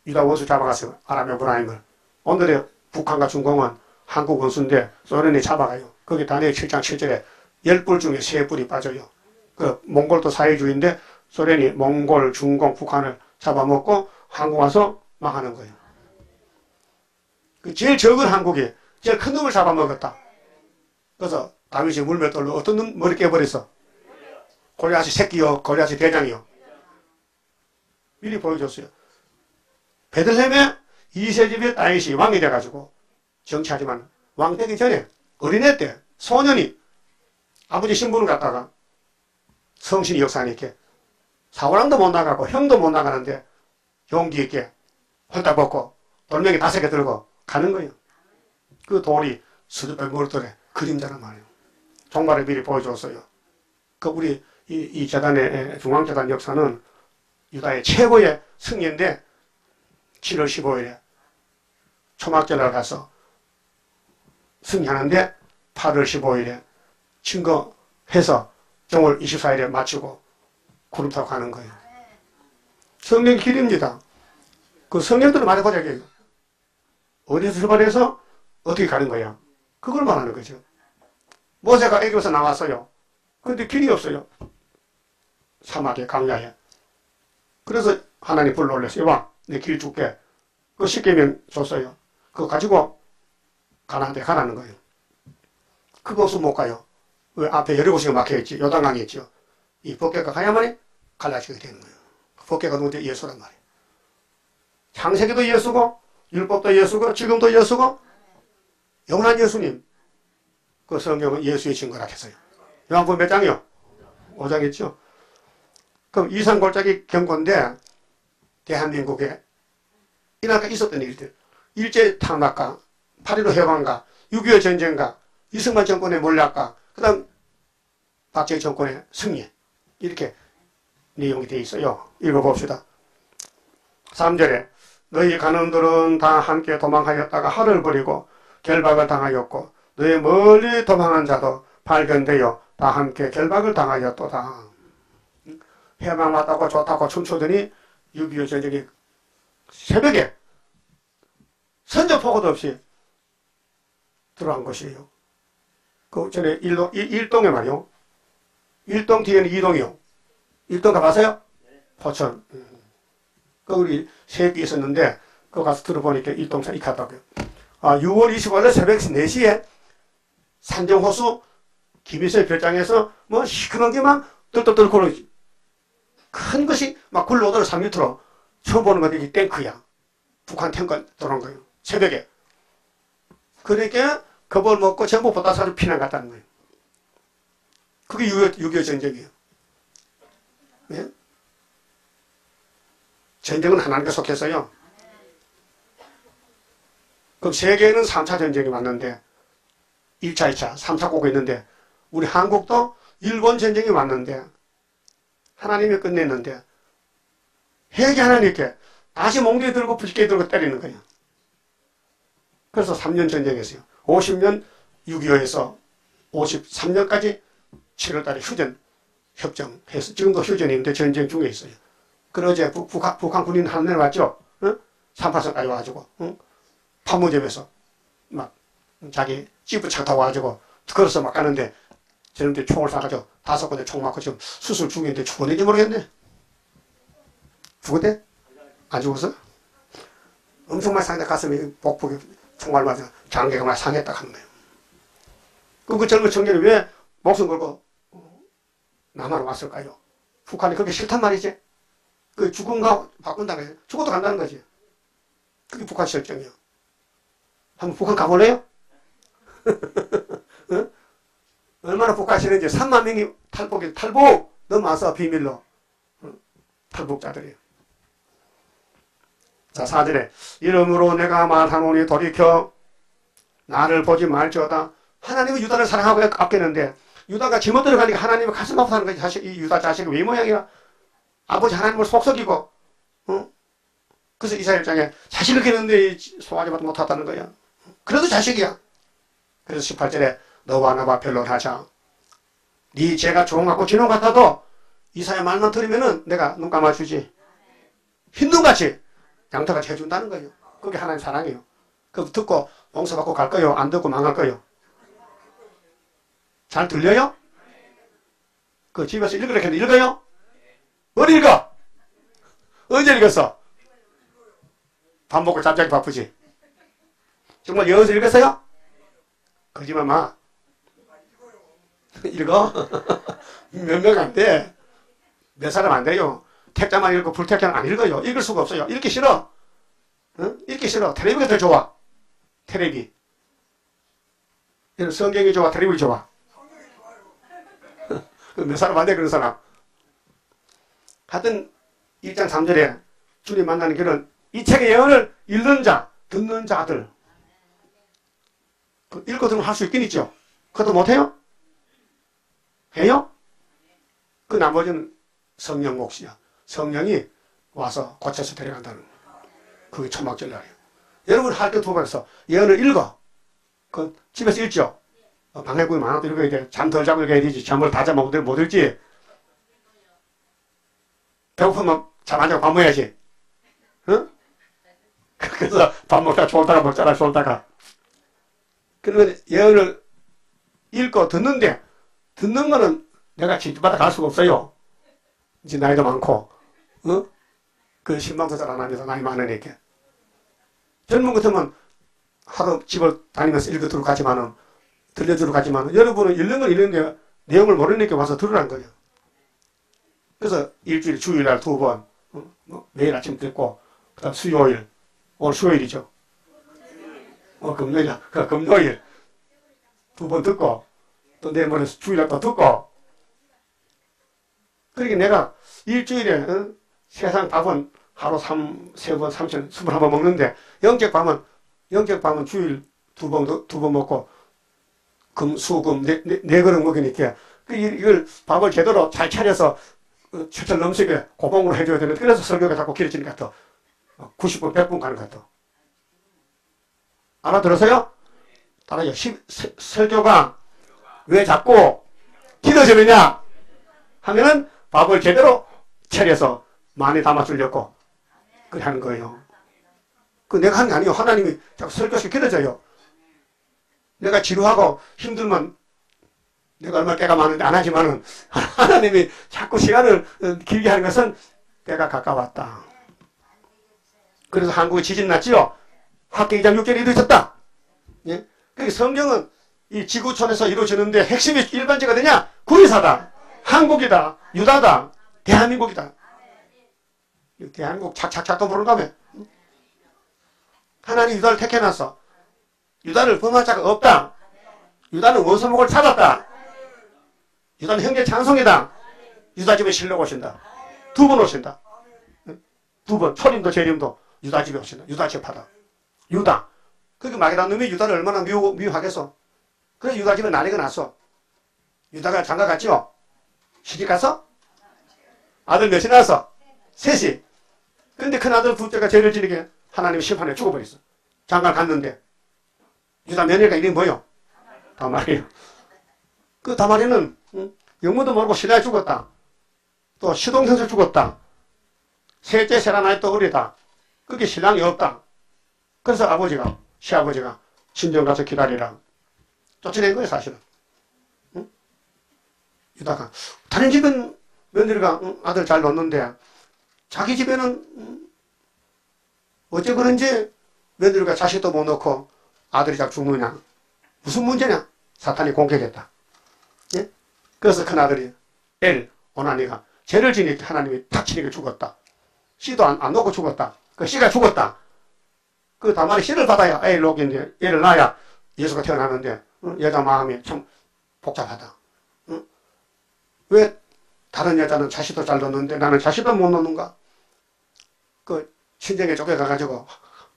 S1: 유다 원수 잡아갔어요. 아랍 에브라임을. 오늘의 북한과 중공은 한국 원수인데 소련이 잡아가요. 거기 다니엘 7장 7절에 10뿔 중에 3뿔이 빠져요. 그 몽골도 사회주의인데 소련이 몽골, 중공, 북한을 잡아먹고 한국 와서 망하는 거예요. 그 제일 적은 한국이 제일 큰 놈을 잡아먹었다. 그래서 다윗이 물맷돌로 어떤 놈 머리 깨버렸어? 골리앗이 새끼요, 골리앗이 대장이요. 미리 보여줬어요. 베들레헴에 이세집의 다윗이 왕이 돼가지고 정치하지만 왕 되기 전에 어린애 때 소년이 아버지 신분을 갖다가 성신이 역사하니까 사고랑도 못 나가고 형도 못 나가는데 용기 있게 홀딱 벗고 돌멩이 5개 들고 가는 거예요. 그 돌이 수르바벨 머리돌에 그림자란 말이에요. 종말을 미리 보여줬어요. 그 우리 이 재단의 중앙재단 역사는 유다의 최고의 승리인데 7월 15일에 초막절날 가서 승리하는데 8월 15일에 증거해서 정월 24일에 마치고 구름 타고 가는 거예요. 성령의 길입니다. 그 성령들을 말해보자고요. 어디서 출발해서 어떻게 가는 거야? 그걸 말하는 거죠. 모세가 애굽에서 나왔어요. 그런데 길이 없어요. 사막에 광야에. 그래서 하나님 불러올렸어요. 와, 내 길 줄게. 그 10계명 줬어요. 그거 가지고 가나안에 가라는 거예요. 그거 없으면 못 가요. 왜? 앞에 여리고성이 막혀있지. 요단강이 있죠. 이 법궤가 가야만이 갈라지게 되는 거예요. 법궤가 누군데? 예수란 말이에요. 창세기도 예수고 율법도 예수고 지금도 예수고 영원한 예수님. 그 성경은 예수의 증거라 했어요. 요한복음 몇 장이요? 5장 있죠. 그럼 이산골짜기 경고인데 대한민국에 이날까 있었던 일들. 일제 탄압과 8.15 해방과 6.25 전쟁과 이승만 정권의 몰락과 그 다음 박정희 정권의 승리. 이렇게 내용이 되어 있어요. 읽어봅시다. 3절에 너희 간원들은 다 함께 도망하였다가 하를 버리고 결박을 당하였고 너희 멀리 도망한 자도 발견되어 다 함께 결박을 당하였도다. 해방 왔다고 좋다고 춤추더니 6.25 전쟁이 새벽에 선전포고도 없이 들어간 것이에요. 그 전에 일동에 말이요. 일동 뒤에는 이동이요. 일동 가봤어요? 포천. 그 우리 세기 있었는데 그거 가서 들어보니까 일동산 익하다고요. 6월 25일 새벽 4시에 산정호수 김일성 별장에서 뭐 시커먼 게 막 뜰뜰뜰 고는 큰 것이 막 굴러오더라 3m로 처음 보는 것이 이 탱크야. 북한 탱크 들어온 거예요. 새벽에. 그러니까 겁을 먹고 전부 보다 사서 피난 갔다는 거예요. 그게 6.25 전쟁이에요. 네? 전쟁은 하나님께 속했어요. 그럼 세계에는 3차 전쟁이 왔는데 1차, 2차, 3차 꼭 있는데 우리 한국도 일본 전쟁이 왔는데 하나님이 끝냈는데 회개 하나님께 다시 몽둥이 들고 불게 들고 때리는 거예요. 그래서 3년 전쟁했어요. 50년 6.25에서 53년까지 7월달에 휴전 협정해서 지금도 휴전인데 전쟁 중에 있어요. 그리고 어제 북한 군인 하늘 왔죠? 응? 38선까지 와가지고 응? 판문점에서 막 자기 지프 차 타고 와가지고 걸어서 막 가는데 저런데 총을 쏴가지고 5군데 총 맞고 지금 수술 중인데 죽었는지 모르겠네. 죽었대? 안 죽었어? 엄청 많이 상했다. 가슴이 복부에 총알 맞아 장기가 많이 상했다 하는 거예요. 그 젊은 청년이 왜 목숨 걸고 남한으로 왔을까요? 북한이 그렇게 싫단 말이지. 그 죽음과 바꾼다는 거예요. 죽어도 간다는 거지. 그게 북한 실정이에요. 한번 북한 가볼래요? 응? 얼마나 북한시는지 3만 명이 탈북 넘어와서 비밀로 탈북자들이에요. 자 4절에 이름으로 내가 말하노니 돌이켜 나를 보지 말지어다. 하나님은 유다를 사랑하고 아끼는데 유다가 지못 들어가니까 하나님은 가슴 아프다는 거지. 사실 이 유다 자식이 왜 모양이야? 아버지 하나님을 속썩이고 그래서 이사야일장에 자식을 기르는데 소화지밖에 못하다는 거야. 그래도 자식이야. 그래서 18절에 너와 나와 변론하자. 네 죄가 좋은 것 같고 진홍 같아도 이사야 말만 들으면은 내가 눈 감아주지. 흰눈같이 양털같이 해준다는 거예요. 그게 하나님 사랑이에요. 그거 듣고 용서받고 갈 거요? 안 듣고 망할 거요? 잘 들려요? 그 집에서 읽으라 했는데 읽어요? 뭘 읽어? 언제 읽었어? 밥 먹고 잠자기 바쁘지? 정말 여기서 읽었어요? 거짓말 마. 읽어? 몇 명 안 돼. 몇 사람 안 돼요. 택자만 읽고 불택자는 안 읽어요. 읽을 수가 없어요. 읽기 싫어. 응? 읽기 싫어. 테레비가 더 좋아. 테레비. 성경이 좋아. 테레비 좋아. 몇 사람 안 돼, 그런 사람. 하여튼 1장 3절에 주님 만나는 길은 이 책의 예언을 읽는 자, 듣는 자들. 읽고 들으면 할 수 있긴 있죠. 그것도 못해요? 해요? 그 나머지는 성령 몫이야. 성령이 와서 고쳐서 데려간다는 거예요. 그게 초막절날이에요. 여러분 할 때 두 번에서 예언을 읽어. 그 집에서 읽죠? 방해구이 많아도 읽어야 돼. 잠 덜 자고 읽어야 되지. 잠을 다 자면 못 읽지. 배고프면 잠 안 자고 밥 먹어야지. 응? 그래서 밥 먹다가 졸다가. 그러면 예언을 읽고 듣는데, 듣는 거는 내가 직접받아 갈 수가 없어요. 이제 나이도 많고, 그 신방도 잘 안 하면서 나이 많으니까. 젊은 것 같으면 하루 집을 다니면서 읽어주러 가지만은, 들려주러 가지만은, 여러분은 읽는 건 읽는데 내용을 모르니까 와서 들으라는 거예요. 그래서 일주일에 주일날 2번, 매일 아침 듣고, 그 다음 수요일, 오늘 수요일이죠. 금요일 2번 듣고, 또 내일모레 주일날 또 듣고. 그러니까 내가 일주일에 세상 답은 하루 3번, 3천, 21번 먹는데, 영적밥은 주일 2번 먹고, 금, 네 그릇 먹으니까, 이걸 밥을 제대로 잘 차려서, 철철 넘치게 고봉으로 해줘야 되는데, 그래서 설교가 자꾸 길어지는 것 같아. 90분, 100분 가는 것 같아. 알아들었어요? 따라요. 설교가 왜 자꾸 길어지느냐 하면은 밥을 제대로 차려서 많이 담아주려고 그래 하는 거예요. 그 내가 하는 게 아니에요. 하나님이 자꾸 설교시 길어져요. 내가 지루하고 힘들면 내가 얼마나 때가 많은데 안 하지만은 하나님이 자꾸 시간을 길게 하는 것은 때가 가까웠다. 그래서 한국에 지진 났지요. 학계 2장 6절이 이루어졌다. 예? 그 성경은 이 지구촌에서 이루어지는데 핵심이 일반제가 되냐? 구리사다. 한국이다. 유다다. 대한민국이다. 대한민국 착착착 또 부른다며. 하나님 유다를 택해놨어. 유다를 범할 자가 없다. 유다는 원수목을 찾았다. 유다는 형제 찬송이다. 유다 집에 실려고 오신다. 2번 오신다. 2번. 초림도 재림도 유다 집에 오신다. 유다 집하다. 유다. 그게 마게단 놈이 유다를 얼마나 미워하겠어. 그래서 유다 집에 난리가 났어. 유다가 장가 갔죠? 시집 가서? 아들 몇이 낳았어? 셋이. 근데 큰아들 둘째가 죄를 지니게 하나님이 심판에 죽어버렸어. 장가 갔는데. 유다 며느리가 이름이 뭐요? 다말이요. 그 다말이는 영문도 모르고 신라에 죽었다. 또 시동생서 죽었다. 셋째 세라나이 또 어리다. 그게 신랑이 없다. 그래서 시아버지가 신정 가서 기다리라. 쫓아낸 거예요, 사실은. 응? 유다가. 다른 집은 며느리가 아들 잘 놓는데 자기 집에는 어째 그런지 며느리가 자식도 못 놓고 아들이 자꾸 죽느냐. 무슨 문제냐? 사탄이 공격했다. 예? 그래서 큰아들이 오나니가 죄를 지니까 하나님이 탁 치니까 죽었다. 씨도 안 놓고 죽었다. 그 씨가 죽었다. 그 다말이 씨를 받아야 애를 놓겠는데 애를 낳아야 예수가 태어나는데 여자 마음이 참 복잡하다. 왜 다른 여자는 자식도 잘 놓는데 나는 자식도 못 놓는가? 그 친정에 쫓겨가가지고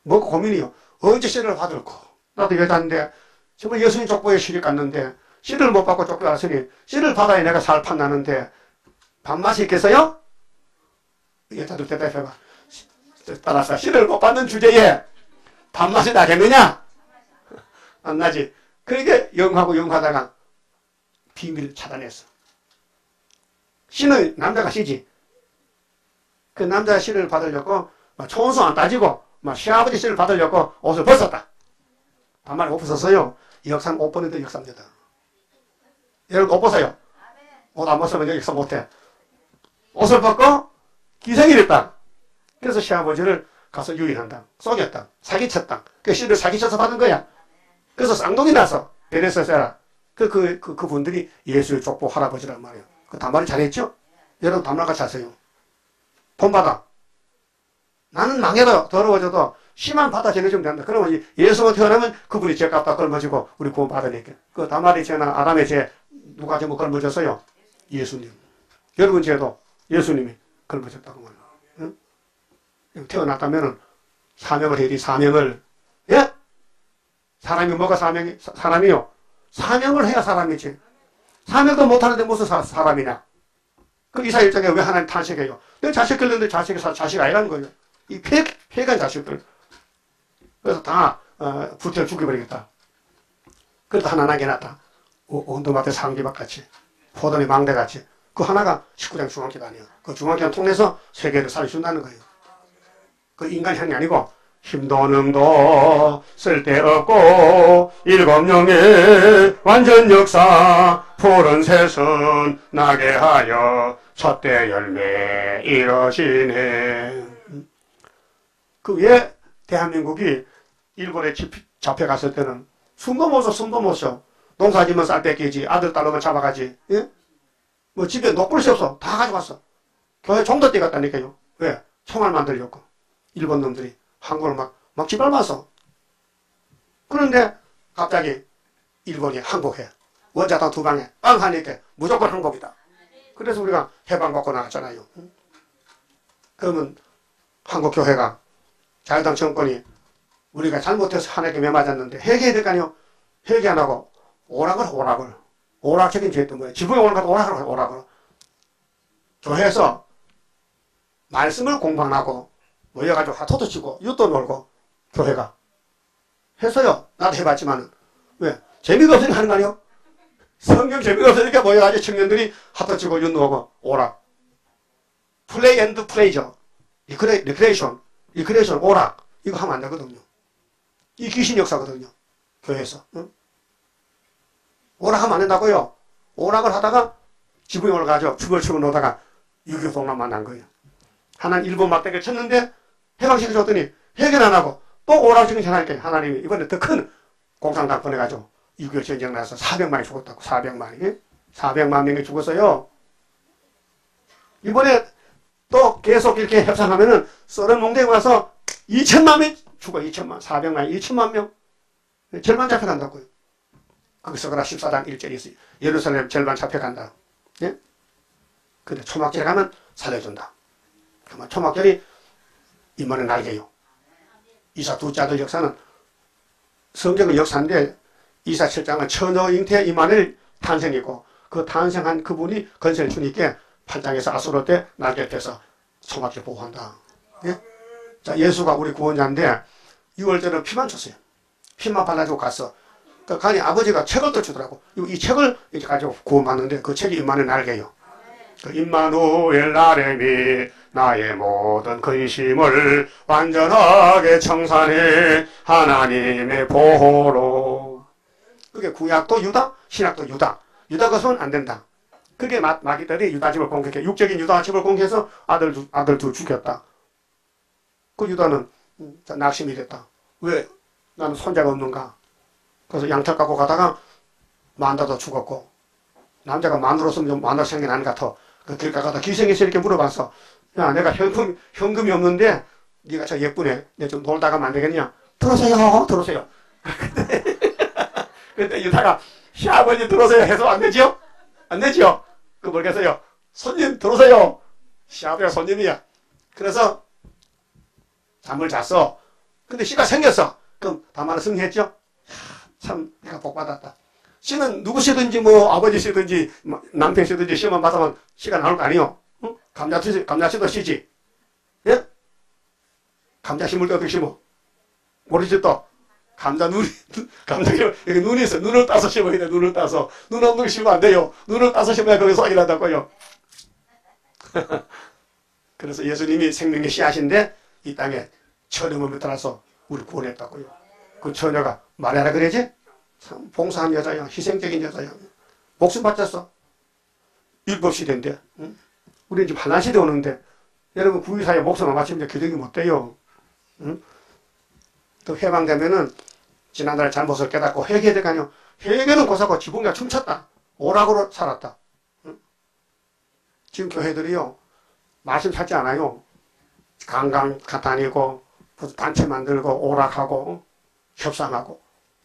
S1: 뭐가 고민이요. 언제 씨를 받을까? 나도 여자인데 정말 예수님 족보에 씨를 갔는데 씨를 못 받고 쫓겨왔으니 씨를 받아야 내가 살 판나는데 밥맛이 있겠어요? 여자들 대답해봐. 따라서 씨를 못 받는 주제에 밥맛이 나겠느냐? 안 나지. 그러니까 영하다가 비밀을 차단했어. 씨는 남자가 씨지. 그 남자 씨를 받으려고 총수 안 따지고 시아버지 씨를 받으려고 옷을 벗었다. 반말에 옷 벗었어요. 역삼 옷 벗는데 역삼되다. 여러분 옷 벗어요. 옷 안 벗으면 역삼 못해. 옷을 벗고 기생이랬다. 그래서 시아버지를 가서 유인한다. 속였다. 사기쳤다. 그 씨를 사기쳐서 받은 거야. 그래서 쌍둥이 나서 베네스에라. 그분들이 예수의 족보 할아버지란 말이에요. 그 단말이 잘했죠? 여러분 단말같이 하세요. 본받아. 나는 망해도 더러워져도 씨만 받아 전해주면 된다. 그러면 예수가 태어나면 그분이 죄값다 걸머지고 우리 구원 받으니까. 그 다말이 죄나 아담의 죄 누가 전부 걸머졌어요? 예수님. 여러분 죄도 예수님이 걸머졌다고 말이에요. 응? 태어났다면은 사명을 해야지. 사명을. 예? 사람이 뭐가 사람이요? 사명을 해야 사람이지. 사명도 못하는데 무슨 사람이냐? 그 이사 일장에 왜 하나님 탄식해요? 내 자식 끌렸는데 자식 아니라는 거예요. 이 폐간 자식들. 그래서 다 부태를 죽여버리겠다. 그래도 하나 나게 놨다. 온도마트 상기박 같이. 포도미 망대 같이. 그 하나가 19장 중앙기도 아니에요. 그 중앙기를 통해서 세계를 살려준다는 거예요. 그 인간형이 아니고 힘도 능도 쓸데없고 일곱령의 완전 역사 푸른 새순 나게 하여 첫대 열매 이러시네. 그 왜 대한민국이 일본에 잡혀갔을 때는 숨도 못 쉬어. 농사지면 쌀 뺏기지. 아들 딸로만 잡아가지. 예? 뭐 집에 놓을 수 없어. 다 가져갔어. 교회 종도 뛰갔다니까요. 왜? 총알 만들려고. 일본 놈들이 한국을 막 짓밟았어. 그런데 갑자기 일본이 항복해. 원자탄 2방에 빵 하니까 무조건 항복이다. 그래서 우리가 해방받고 나왔잖아요. 그러면 한국 교회가 자유당 정권이 우리가 잘못해서 하나님께 매맞았는데 회개해야 될 거 아니요. 회개 안 하고 오락을 오락을. 오락 책임지었던 거예요. 지붕에 올라가도 오락을 오락을. 교회에서 말씀을 공부하고 모여가지고 하토도 치고 유도 놀고 교회가 해서요. 나도 해봤지만 왜? 재미가 없으니까 하는 거 아니에요? 성경 재미가 없으니까 모여가지고 청년들이 하토 치고 유도 오고 오락. 플레이 앤드 플레이죠. 리크레이션 오락. 이거 하면 안 되거든요. 이 귀신 역사거든요. 교회에서. 응? 오락하면 안 된다고요. 오락을 하다가 지붕에 올라가죠. 춤을 추고 놀다가 유교 동란 만난 거예요. 하나님 일본 막대기를 쳤는데 해방시켜 줬더니 해결 안 하고 또 오락시킨 하나님께 하나님이 이번에 더 큰 공산당 보내가지고 6.25 전쟁 나서 400만이 죽었다고. 400만이. 400만 명이 죽었어요. 이번에 또 계속 이렇게 협상하면은 썰은 농대에 와서 2천만 명 죽어. 2천만. 400만, 2천만 명. 절반 잡혀간다고요. 거기서 그라 14장 1절이 있어요. 예루살렘 절반 잡혀간다. 예? 근데 초막절에 가면 살려준다. 그러면 초막절이 임마는 날개요. 이사 두째 아들 역사는 성경의 역사인데 이사 7장은 처녀 잉태 이만을 탄생이고 그 탄생한 그분이 건세를 주니까 8장에서 아수르 때 날개 펴서 초막절 보호한다. 예? 자, 예수가 우리 구원자인데 6월절은 피만 줬어요. 피만 발라주고 갔어. 그 간이 아버지가 책을 또 주더라고. 이 책을 이제 가지고 구원받는데 그 책이 임마누엘 날개요. 그 임마누엘 나렘이 나의 모든 근심을 완전하게 청산해 하나님의 보호로. 그게 구약도 유다, 신약도 유다. 유다 것은 안 된다. 그게 마귀들이 유다 집을 공격해. 육적인 유다 집을 공격해서 아들 둘 죽였다. 그 유다는 낙심이 됐다. 왜? 나는 손자가 없는가? 그래서 양털 갖고 가다가 만다도 죽었고 남자가 만으로서 만으로 생겨나는 것 같아. 그 길 가다가 기생에서 이렇게 물어봤어. 야, 내가 현금이 없는데 네가 저 예쁘네. 내가 좀 놀다가 안 되겠냐? 들어오세요. 근데 유다가 시아버지 들어오세요 해서 안 되죠? 안 되죠? 그 뭐겠어요? 손님 들어오세요. 시아버지가 손님이야. 그래서 잠을 잤어. 근데 씨가 생겼어. 그럼 다만을 승리했죠? 참 내가 복받았다. 씨는 누구 씨든지 뭐 아버지 씨든지 남편 씨든지 시험만 받으면 씨가 나올 거 아니요? 응? 감자씨도 씨지. 예? 감자 심을 때 어떻게 심어? 모르지 또? 감자 여기 눈이 있어. 눈을 따서 심어야 돼. 눈을 따서. 눈 없는 거 심으면 안 돼요. 눈을 따서 심어야 거기서 싹이 난다고요. 그래서 예수님이 생명의 씨앗인데 이 땅에 처녀 따라서 우리 구원했다고요. 그 처녀가 말하라 그러지? 참 봉사한 여자야. 희생적인 여자야. 목숨 바쳤어. 율법시대인데. 응? 우리는 지금 환난시대 오는데 여러분 구유사에 목숨 안 바치면 기득이 못 돼요. 응? 또 해방되면은 지난달에 잘못을 깨닫고 회개해야 될 거 아니요. 회개는 고사고 지붕이가 춤췄다. 오락으로 살았다. 응? 지금 교회들이요. 말씀 찾지 않아요. 강강 다니고 단체 만들고 오락하고 협상하고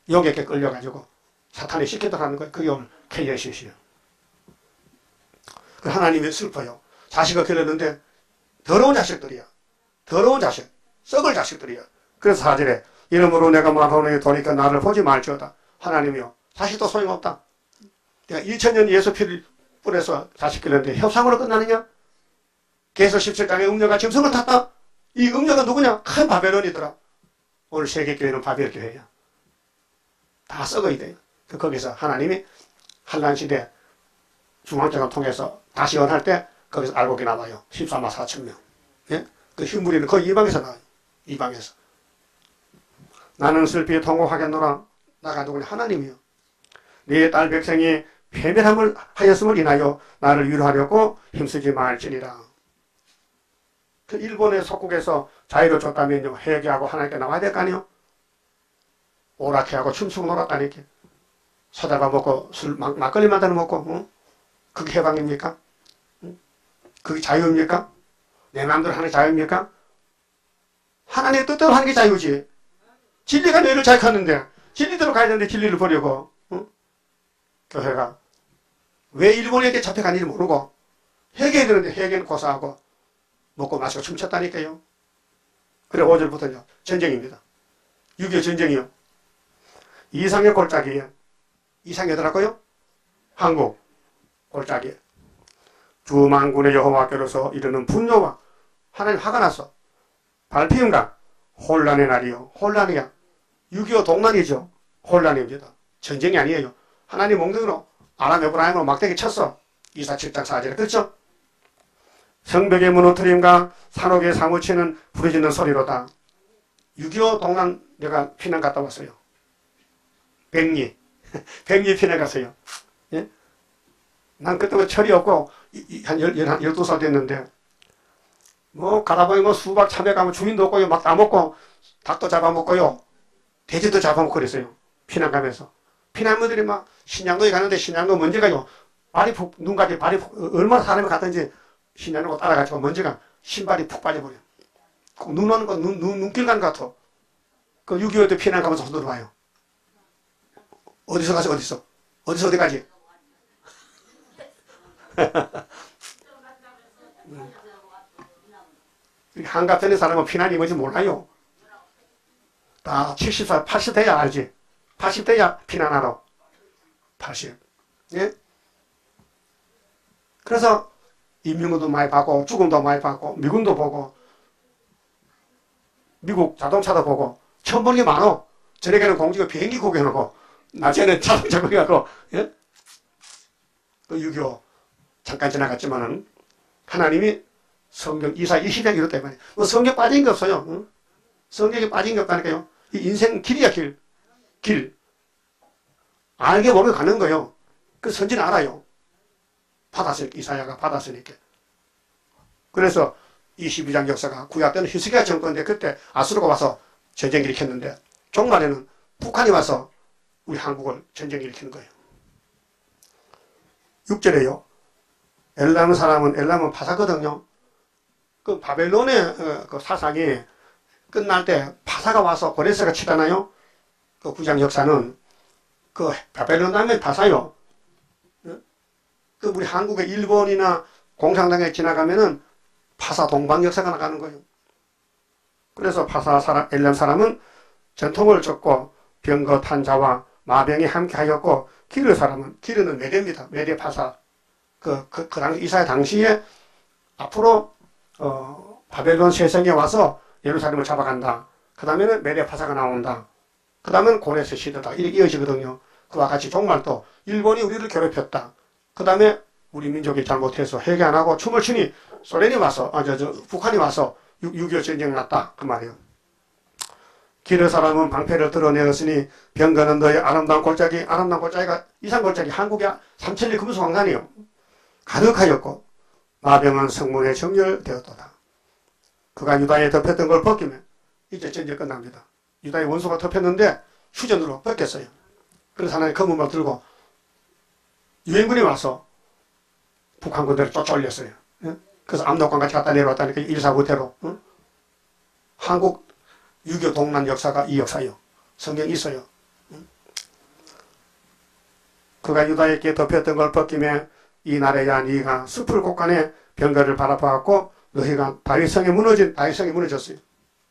S1: 용에게 끌려가지고 사탄이 시키도록 하는 거예요. 그게 오늘 KNCC예요. 그 하나님이 슬퍼요. 자식을 기르는데 더러운 자식들이야. 더러운 자식. 썩을 자식들이야. 그래서 4절에 이러므로 내가 마음에 도니까 나를 보지 말지어다. 하나님이요. 자식도 소용없다. 내가 2000년 예수 피를 뿌려서 자식 기르는데 협상으로 끝나느냐? 계속 17장에 음녀가 짐승을 탔다. 이 음녀가 누구냐? 큰 바벨론이더라. 오늘 세계교회는 바벨 교회야. 다 썩어야 돼요. 거기서 하나님이 한란시대 중앙정을 통해서 다시 원할 때 거기서 알곡이 나와요. 14만 4천 명. 예? 그 흰무리는 거의 이방에서 나와요. 이방에서. 나는 슬피 통곡하겠노라. 나가 누구냐? 하나님이요. 네 딸 백성이 패멸함을 하였음을 인하여 나를 위로하려고 힘쓰지 말지니라. 그 일본의 속국에서 자유를 줬다면요. 회개하고 하나님께 나와야 될 거 아니요? 오락해하고 춤추고 놀았다니까. 소다밥 먹고 막걸리 만다는 먹고 응? 그게 해방입니까? 응? 그게 자유입니까? 내 마음대로 하는 게 자유입니까? 하나님의 뜻대로 하는 게 자유지. 진리가 너희를 자유하는데 진리대로 가야 되는데 진리를 버리고 응? 교회가 왜 일본에게 잡혀가는지 모르고 회개해야 되는데 회개는 고사하고 먹고 마시고 춤췄다니까요. 그래 5절부터요. 전쟁입니다. 6.25 전쟁이요. 이상의 골짜기에 이상이 어디라고요? 한국 골짜기에 주만군의 여호와께로서 이르는 분노와 하나님 화가 났어. 발피음과 혼란의 날이요. 혼란이야. 6.25 동란이죠. 혼란입니다. 전쟁이 아니에요. 하나님 몽둥이로 아람 에브라임으로 막대기 쳤어. 이사 7장 4절에. 그렇죠? 성벽의 무너뜨림과 산옥에 사무치는 부르짖는 소리로다. 6.25 동란 내가 피난 갔다 왔어요. 백리. 백리 피난 갔어요. 예? 난 그때 철이 없고 한 12살 됐는데 뭐 가다 보니 뭐 수박 참외 가면 주인도 없고요. 막 따먹고 닭도 잡아먹고요. 돼지도 잡아먹고 그랬어요. 피난 가면서. 피난민들이 막 신양도에 가는데 신양도 먼지가요. 발이 푹, 눈까지 발이 푹, 얼마나 사람이 갔던지 신양도 따라가지고 먼지가 신발이 푹 빠져버려요. 눈 오는 거, 눈길 가는 것 같아. 그 6.25 때 피난 가면서 손 들어와요. 어디서 가서 어디서? 어디서 어디까지? 한가편의 사람은 피난이 뭔지 몰라요. 다 70살, 80대야 알지? 80대야 피난하러. 80. 예? 그래서 인민군도 많이 받고 죽음도 많이 받고 미군도 보고 미국 자동차도 보고 처음 보는 게 많어. 저녁에는 공주가 비행기 구경하고 낮에는 자동차 구경하고 예? 그 6.25 잠깐 지나갔지만은 하나님이 성경 이사 20장 이렇다 말이에요. 뭐 성경 빠진 게 없어요. 응? 성경에 빠진 게 없다니까요. 이 인생 길이야 길. 길. 알게 모르게 가는 거예요. 그 선지는 알아요. 받았으니까 이사야가 받았으니까. 그래서 22장 역사가 구약 때는 히스기야 정권인데 그때 아수르가 와서 전쟁 일으켰는데 종말에는 북한이 와서 우리 한국을 전쟁 일으키는 거예요. 6절에요. 엘람은 파사거든요. 그 바벨론의 그 사상이 끝날 때 파사가 와서 고레스가 치잖아요. 그 9장 역사는 그 바벨론 다음에 파사요. 그 우리 한국의 일본이나 공산당에 지나가면은 파사 동방 역사가 나가는 거예요. 그래서 파사 사람, 엘람 사람은 전통을 쫓고 병거 탄자와 마병이 함께하였고 기르 사람은 기르는 메대입니다. 메대 파사. 그 당시 이사야 당시에 앞으로 바벨론 세성에 와서 예루살렘을 잡아간다. 그 다음에는 메대 파사가 나온다. 그 다음은 고레스 시대다. 이렇게 이어지거든요. 그와 같이 종말도 일본이 우리를 괴롭혔다. 그 다음에 우리 민족이 잘못해서 회개 안 하고 춤을 추니 소련이 와서 북한이 와서 6.25 전쟁 났다. 그 말이에요. 기르 사람은 방패를 드러내었으니 병거는 너의 아름다운 골짜기가 이산 골짜기 한국의 3천리 금수황산이요. 가득하였고 마병은 성문에 정렬되었도다. 그가 유다에 덮였던 걸 벗기면 이제 전쟁 끝납니다. 유다의 원수가 덮였는데 휴전으로 벗겼어요. 그래서 하나님 검은말 들고 유엔군이 와서 북한 군대를 쫓아올렸어요. 그래서 압록강까지 갖다 내려왔다니까 일사부대로. 한국 6.25 동란 역사가 이 역사요. 성경에 있어요. 그가 유다에게 덮였던 걸 벗기며 이 날에야 네가 숲을 곳간에 병거를 바라보았고 너희가 다윗성이 무너졌어요.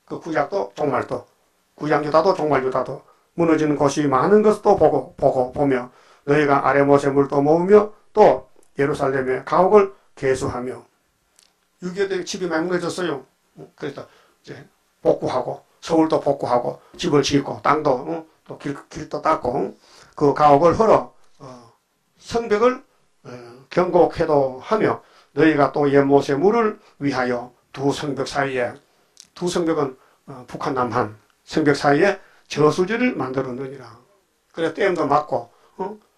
S1: 그 구약도 종말도 구약 유다도 종말 유다도 무너지는 곳이 많은 것도 보며 너희가 아레못의 물도 모으며 또 예루살렘의 가옥을 개수하며 6.25 때 집이 많이 무너졌어요. 그래서 이제 복구하고 서울도 복구하고 집을 짓고 땅도 또 길도 닦고 그 가옥을 헐어 성벽을 견고케도 하며 너희가 또 연못의 물을 위하여 두 성벽 사이에 두 성벽은 북한 남한 성벽 사이에 저수지를 만들었느니라. 그래 댐도 막고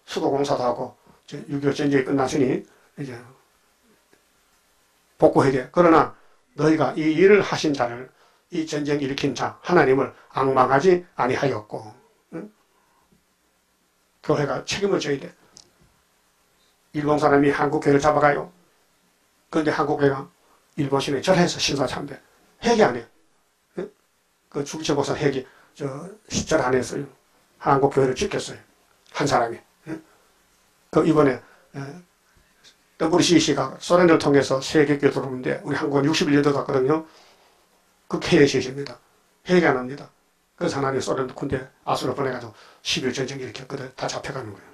S1: 수도공사도 하고 6.25 전쟁이 끝났으니 이제 복구해야 돼. 그러나 너희가 이 일을 하신 자를 이 전쟁 일으킨 자 하나님을 앙망하지 아니하였고 교회가 책임을 져야 돼. 일본 사람이 한국 교회를 잡아가요. 그런데 한국 교회가 일본 신에 절해서 신사참배 회개 안 해. 그 주기철 목사 회개 절 안 했어요. 한국 교회를 지켰어요. 한 사람이. 그 이번에 WCC가 소련을 통해서 세계교회 들어오는데 우리 한국은 61년도 갔거든요. 그 케이시입니다. 회개 안 합니다. 그래서 하나님 소련 군대 아수로 보내가지고 10일 전쟁 일으켰거든. 다 잡혀가는 거예요.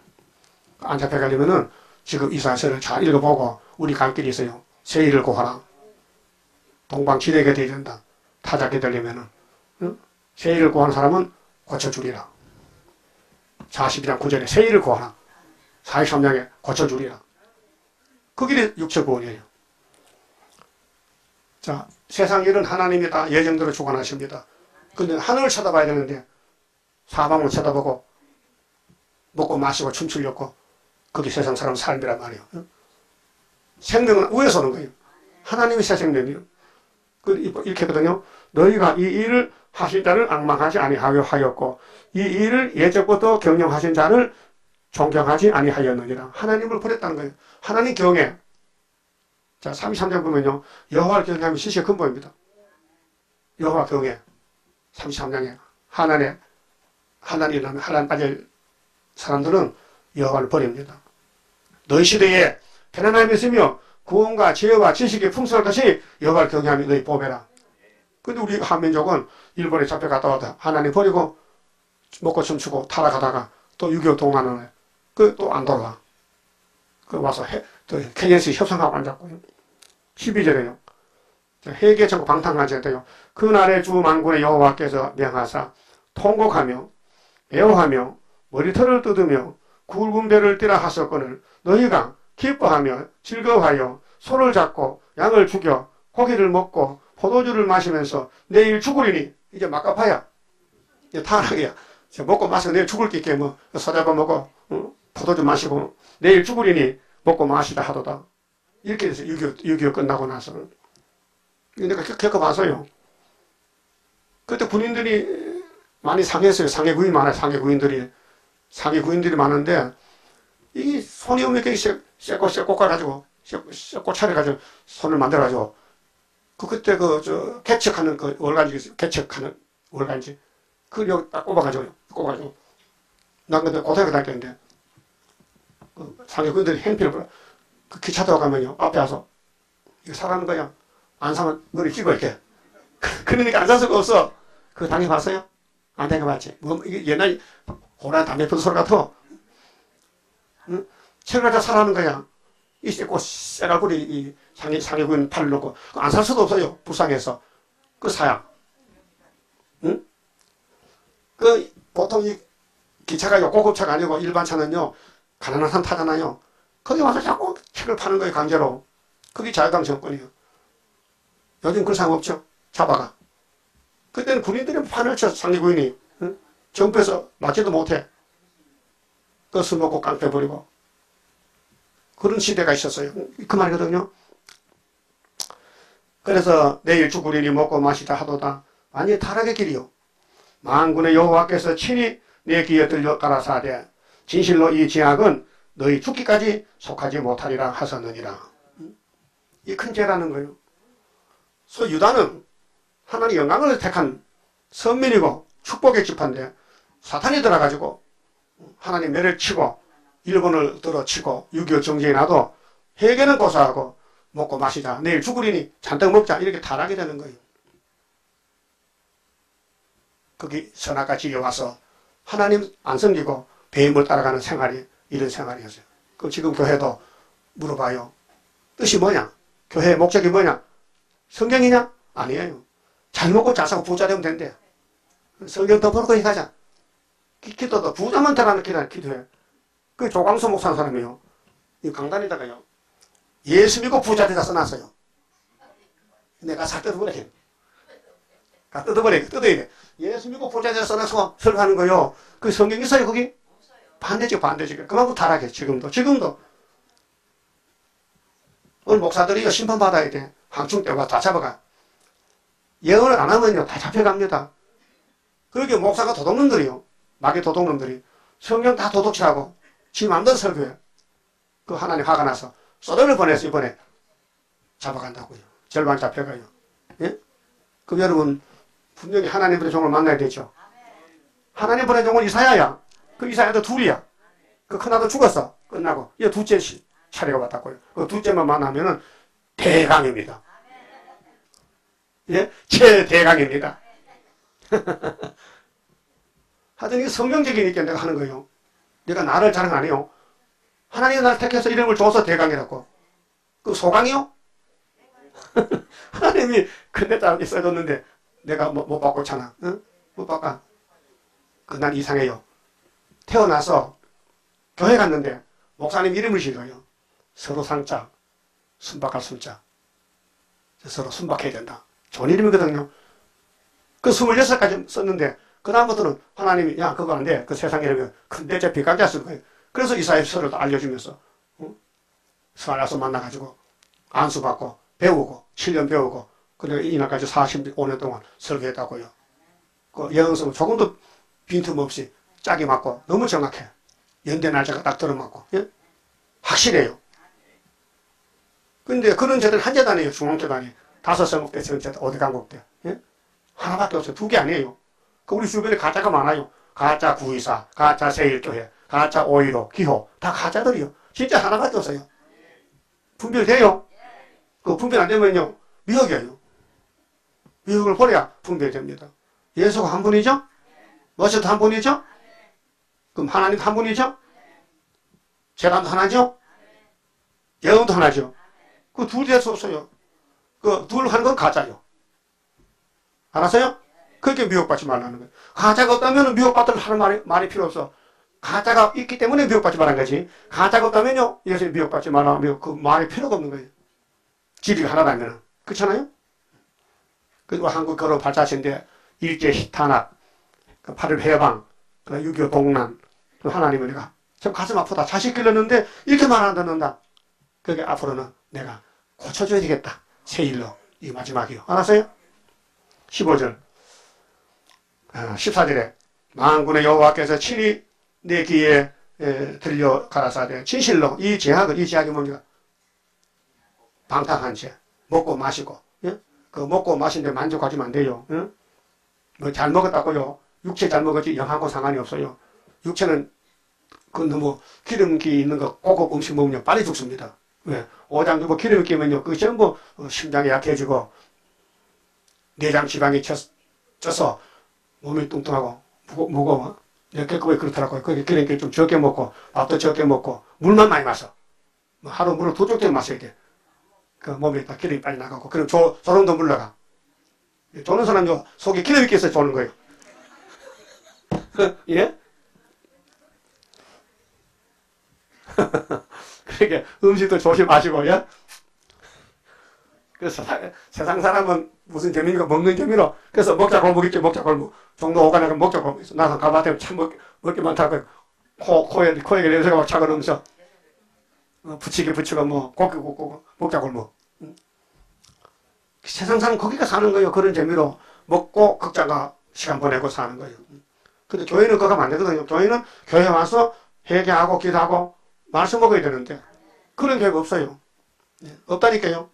S1: 안 잡혀가려면은 지금 이사야서를 잘 읽어보고 우리 갈 길이 있어요. 세일을 구하라. 동방지대가 되어야 된다. 타작이 되려면은 응? 세일을 구하는 사람은 고쳐주리라. 42장 9절에 세일을 구하라. 43장에 고쳐주리라. 그 길이 육체구원이에요. 자, 세상 일은 하나님이 다 예정대로 주관하십니다. 근데 하늘을 쳐다봐야 되는데 사방을 쳐다보고 먹고 마시고 춤추려고 그게 세상 사람 삶이란 말이에요. 생명은 위에서 오는 거예요. 하나님이 새 생명이에요. 이렇게 하거든요. 너희가 이 일을 하신 자를 앙망하지 아니하여 하였고 이 일을 예적부터 경영하신 자를 존경하지 아니하였느니라. 하나님을 버렸다는 거예요. 하나님 경외. 자, 33장 보면요. 여호와를 경외하면 시시의 근본입니다. 여호와 경외. 33장에 하나님 빠질 사람들은 여호와를 버립니다. 너희 시대에 편안함이 있으며 구원과 지혜와 지식이 풍성하듯이 여호와를 경외하며 너희 보배라. 근데 우리 한민족은 일본에 잡혀갔다 왔다 하나님 버리고 먹고 춤추고 타락하다가 또 6.25 동안을 또 안 돌아와. 와서 또 KNC 협상하고 앉았고요. 12절에요. 회개 전국 방탕하시는데요. 그날의 주 만군의 여호와께서 명하사 통곡하며 애호하며 머리털을 뜯으며 굵은 배를 띠라 하셨거늘 너희가 기뻐하며 즐거워하여 소를 잡고 양을 죽여 고기를 먹고 포도주를 마시면서 내일 죽으리니 이제 막가파야. 이제 타락이야. 먹고 마시고 내일 죽을 게 있게 뭐 소 잡아먹고 포도주 마시고 내일 죽으리니 먹고 마시다 하도다. 이렇게 해서 6.25 끝나고 나서는. 내가 겪어봐서요. 그때 군인들이 많이 상했어요. 상해 구인 많아요. 상해 구인들이 많은데 이 손이 없는 게 쇠꼬 가가지고 쇠꼬 차려가지고 손을 만들어가지고 그때 개척하는 월간지 개척하는 월간지 그걸 여기 딱 꼽아가지고 난 근데 고등학교 다녔는데 상해 구인들이 행피를 그 기차 타고 가면요 앞에 와서 이거 사라는 거야. 안 사면 머리 찍어 이렇게. 그러니까 안 살 수가 없어. 그거 당해봤어요? 안 당해봤지. 이게 옛날 호랑 담배 피는 소리 같아. 응? 책을 갖다 사라는 거야. 이 쇠갈고리 이 상해군 팔을 놓고 안 살 수도 없어요. 불쌍해서. 그 사야. 응? 보통 이 기차가 고급차가 아니고 일반 차는요 가난한 사람 타잖아요. 거기 와서 자꾸 책을 파는 거예요. 강제로. 그게 자유당 정권이에요. 요즘 그런 상황 없죠. 잡아가. 그때는 군인들이 판을 쳐 상해군이 응? 정부에서 맞지도 못해. 술 먹고 깡패 버리고 그런 시대가 있었어요. 그 말이거든요. 그래서 내일 죽으리니 먹고 마시다 하도다. 완전히 타락의 길이요. 만군의 여호와께서 친히 내 귀에 들려 가라사대 진실로 이 죄악은 너희 죽기까지 속하지 못하리라 하셨느니라. 이 큰 죄라는 거예요. 그래서 유다는 하나님 영광을 택한 선민이고 축복의 지파인데 사탄이 들어가지고 하나님 매를 치고 일본을 들어치고 6.25 정쟁이 나도 회개는 고사하고 먹고 마시자 내일 죽으리니 잔뜩 먹자 이렇게 타락이 되는 거예요. 거기 선악같이 와서 하나님 안 섬기고 배임을 따라가는 생활이 이런 생활이었어요. 그럼 지금 교회도 물어봐요. 뜻이 뭐냐? 교회의 목적이 뭐냐? 성경이냐? 아니에요. 잘 먹고 잘 사고 부자 되면 된대. 성경 더 보고 가자. 기도도 부자만 되라는 기도해. 그 조광수 목사는 사람이요. 이 강단에다가요. 예수 믿고 부자 되다 써놨어요. 내가 싹 뜯어버려. 뜯어야 돼. 예수 믿고 부자 되다 써놔서 설교하는 거요. 그 성경 있어요, 거기? 반대지. 그만큼 타락해, 지금도. 오늘 목사들이 심판받아야 돼. 항충 때가 다 잡아가. 예언을 안 하면요, 다 잡혀갑니다. 그렇게 목사가 도둑놈들이요. 마귀 도둑놈들이. 성경 다 도둑질하고, 지 맘대로 설교해. 그 하나님 화가 나서, 소돔을 보내서 이번에 잡아간다고요. 절반 잡혀가요. 예? 그럼 여러분, 분명히 하나님의 종을 만나야 되죠. 하나님 보낸 종은 이사야야. 그 이사야도 둘이야. 그 큰아들 죽었어. 끝나고. 이 둘째 차례가 왔다고요. 그 둘째만 만나면은 대강입니다. 예? 최대강입니다. 하여튼 이게 성경적이니까 내가 하는 거예요. 내가 나를 자랑 안 해요. 하나님이 나를 택해서 이름을 줘서 대강이라고. 그 소강이요? 하나님이 근데 딱 써줬는데 내가 못 바꿨잖아. 응? 못 바꿔. 난 이상해요. 태어나서 교회 갔는데 목사님 이름을 지어요. 서로 상자, 순박할 순자. 서로 순박해야 된다. 좋은 이름이거든요. 그 26까지 썼는데 그 다음부터는 하나님이 야 그거 안 돼. 그 세상 이름이 근데 제 비강자 쓰는 거예요. 그래서 이사야서를 알려주면서 스알라서 만나가지고 안수받고 배우고 7년 배우고 그리고 이날까지 45년 동안 설교했다고요. 그 예언성은 조금도 빈틈없이 짝이 맞고 너무 정확해. 연대 날짜가 딱 들어맞고 예? 확실해요. 근데 그런 제도는 한 재단이에요. 중앙재단이 5성국대 전체다. 5대 강국대 예? 하나밖에 없어요. 2개 아니에요. 그 우리 주변에 가짜가 많아요. 가짜 구의사, 가짜 세일교회, 가짜 오이로, 기호 다 가짜들이요. 진짜 하나밖에 없어요. 분별돼요? 그 분별 안 되면요 미혹이에요. 미혹을 버려야 분별됩니다. 예수가 한 분이죠? 모세도 한 분이죠? 그럼 하나님 한 분이죠? 재단도 하나죠? 예언도 하나죠? 그 둘 될 수 없어요. 그 둘 하는 건 가짜요. 알았어요? 그렇게 미혹받지 말라는 거예요. 가짜가 없다면 미혹받을 하는 말이 필요 없어. 가짜가 있기 때문에 미혹받지 말라는 거지. 가짜가 없다면요, 이것을 미혹받지 말라. 그 말이 필요가 없는 거예요. 진리가 하나라면. 그렇잖아요? 그리고 한국 결혼 발자취인데, 일제 탄압, 8.1 해방, 6.25 동란, 하나님은 내가 참 가슴 아프다. 자식 길렀는데 이렇게 말 안 듣는다. 그게 앞으로는 내가 고쳐줘야 되겠다. 새 일로. 이 마지막이요. 알았어요? 15절. 14절에 만군의 여호와께서 친히 내 귀에 들려 가라사대 진실로 이 제약이 뭡니까? 방탕한 죄. 먹고 마시고 예? 그 먹고 마신데 만족하지면 안 돼요. 예? 뭐 잘 먹었다고요. 육체 잘 먹었지 영하고 상관이 없어요. 육체는 그 너무 기름기 있는 거 고급 음식 먹으면 빨리 죽습니다. 왜? 오장 주고 기름이 끼면요. 그게 전부 심장이 약해지고 내장 지방이 쪄서 몸이 뚱뚱하고 무거워. 내가 그렇더라고요. 그게 기름기 좀 적게 먹고 밥도 적게 먹고 물만 많이 마셔. 하루 물을 2쪽 마셔야 돼. 그 몸에 다 기름이 빨리 나가고 그럼 조름도 물러가. 조는 사람요 속에 기름이 껴서 조는 거예요. 예? 그러니까 음식도 조심하시고 예? 그래서 세상 사람은 무슨 재미니까 먹는 재미로 그래서 먹자 골목 있지 먹자 골목 종로 오가나가 먹자 골목 있어. 나서 가봤더니 참 먹기 많다고 코에 냄새가 막 차가면서 붙이고 뭐 고기 굽고 먹자 골목. 세상 사람 거기가 사는 거예요. 그런 재미로 먹고 극장가 시간 보내고 사는 거예요. 근데 교회는 그거 안 되거든요. 교회는 교회 와서 회개하고 기도하고 말씀 먹어야 되는데 그런 교회가 없어요. 없다니까요.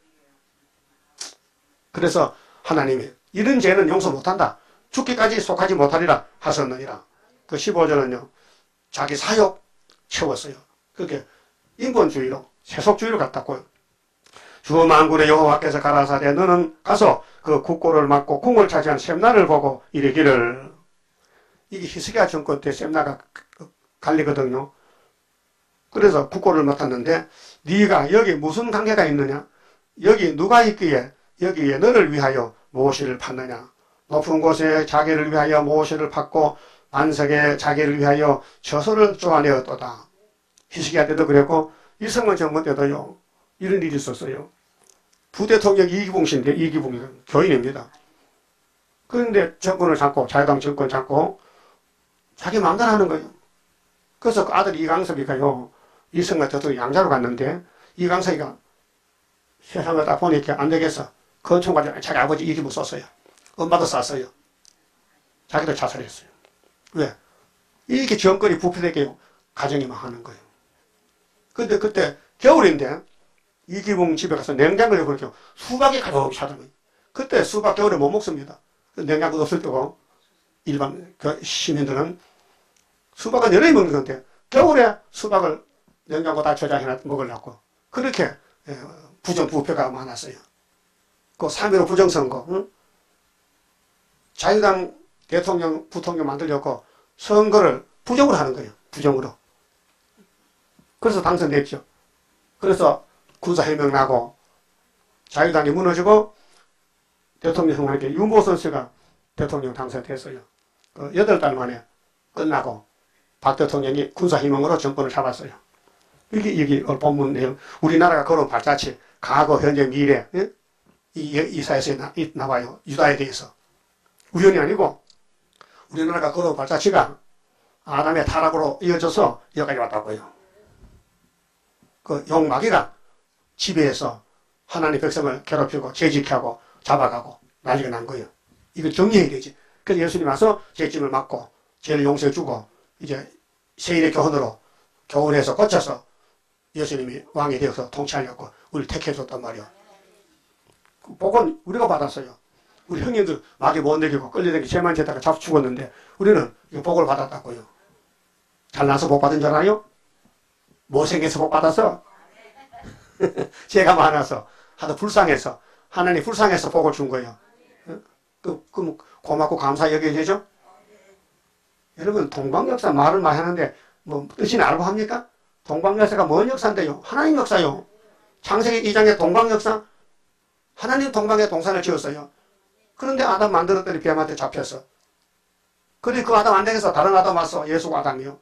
S1: 그래서 하나님이 이런 죄는 용서 못한다. 죽기까지 속하지 못하리라 하셨느니라. 그 15절은요. 자기 사욕 채웠어요. 그게 인본주의로 세속주의로 갔다고요. 주 만군의 여호와께서 가라사대 너는 가서 그 국고를 막고 궁을 차지한 셈나를 보고 이르기를 이게 히스기야 정권 때 셈나가 갈리거든요. 그래서 국고를 맡았는데 네가 여기 무슨 관계가 있느냐? 여기 누가 있기에 여기에 너를 위하여 모시를 팠느냐? 높은 곳에 자기를 위하여 모시를 팠고 반석에 자기를 위하여 저소를 쪼아내었도다. 히스기야 때도 그랬고 이성만 정권 때도요. 이런 일이 있었어요. 부대통령 이기붕 씨인데 이기붕이 교인입니다. 그런데 정권을 잡고 자유당 정권 잡고 자기 마음대로 하는 거예요. 그래서 그 아들 이강석이가요. 이성만 저도 양자로 갔는데 이강석이가 세상을 딱 보니까 안 되겠어. 권총 가지고 자기 아버지 이기붕 쐈어요. 엄마도 쐈어요. 자기도 자살했어요. 왜? 이렇게 정권이 부패되게 가정이 망하는 거예요. 근데 그때 겨울인데 이기붕 집에 가서 냉장고를 그렇게 수박이 가득 차더니 그때 수박 겨울에 못 먹습니다. 냉장고도 없을 때고 일반 시민들은 수박은 여름에 먹는 건데 겨울에 수박을 냉장고 다 저장해놔 먹으려고 그렇게 부정부패가 많았어요. 그 3.15 부정선거 응? 자유당 대통령, 부통령 만들려고 선거를 부정으로 하는 거예요. 부정으로. 그래서 당선됐죠. 그래서 군사혁명 나고 자유당이 무너지고 대통령 형한테 유모선 씨가 대통령 당선됐어요. 8달 만에 끝나고 박 대통령이 군사혁명으로 정권을 잡았어요. 이게 본문 내용. 우리나라가 걸어온 발자취, 과거, 현재, 미래, 예? 이사에서 나와요. 유다에 대해서. 우연이 아니고 우리나라가 걸어온 발자취가 아담의 타락으로 이어져서 여기까지 왔다고요. 그 용마귀가 지배해서 하나님 백성을 괴롭히고 재직하고 잡아가고 난리가 난 거예요. 이거 정리해야 되지. 그래서 예수님 와서 죄짐을 맡고 죄를 용서해 주고 이제 세일의 교훈으로 교훈해서 고쳐서 예수님이 왕이 되어서 통치하려고 우리를 택해줬단 말이야. 그 복은 우리가 받았어요. 우리 형님들 마귀 못 내기고 끌려다니고 죄만 짓다가 잡 죽었는데 우리는 이 복을 받았다고요. 잘나서 복 받은 줄 알아요? 못생겨서 복 받았어? 죄가 많아서 하도 불쌍해서 하나님 불쌍해서 복을 준 거예요. 그럼 고맙고 감사 여겨야 되죠? 여러분 동방역사 말을 많이 하는데 뭐 뜻이나 알고 합니까? 동방역사가 뭔 역사인데요? 하나님 역사요. 창세기 2장의 동방역사 하나님 동방에 동산을 지었어요. 그런데 아담 만들었더니 뱀한테 잡혔어. 그런데 그 아담 안 되겠어. 다른 아담 왔어. 예수가 아담이요.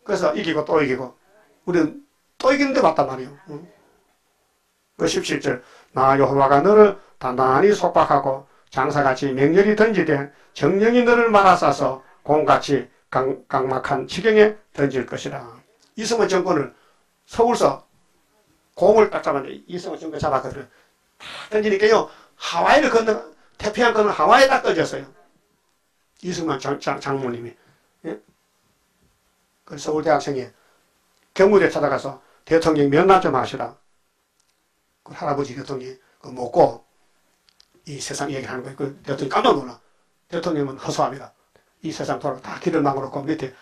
S1: 그래서 이기고 또 이기고 우리는 또 이기는데 맞단 말이에요. 그 17절 나 여호와가 너를 단단히 속박하고 장사같이 맹렬히 던지되 정령이 너를 말아싸서 공같이 강막한 지경에 던질 것이라. 이승만 정권을 서울서 공을 딱 잡았는데 이승만 정권 잡았거든요. 다 던지니까요. 하와이를 건너 태평양 건너 하와이에 딱 떨어졌어요. 이승만 장모님이. 예? 그 서울대학생이 경무대 찾아가서 대통령 면담 좀 하시라. 그 할아버지 대통령이 그 먹고 이 세상 얘기를 하는 거예요. 그 대통령이 깜짝 놀라. 대통령은 허수아비다. 이 세상 돌아가 다 길을 막아놓고 밑에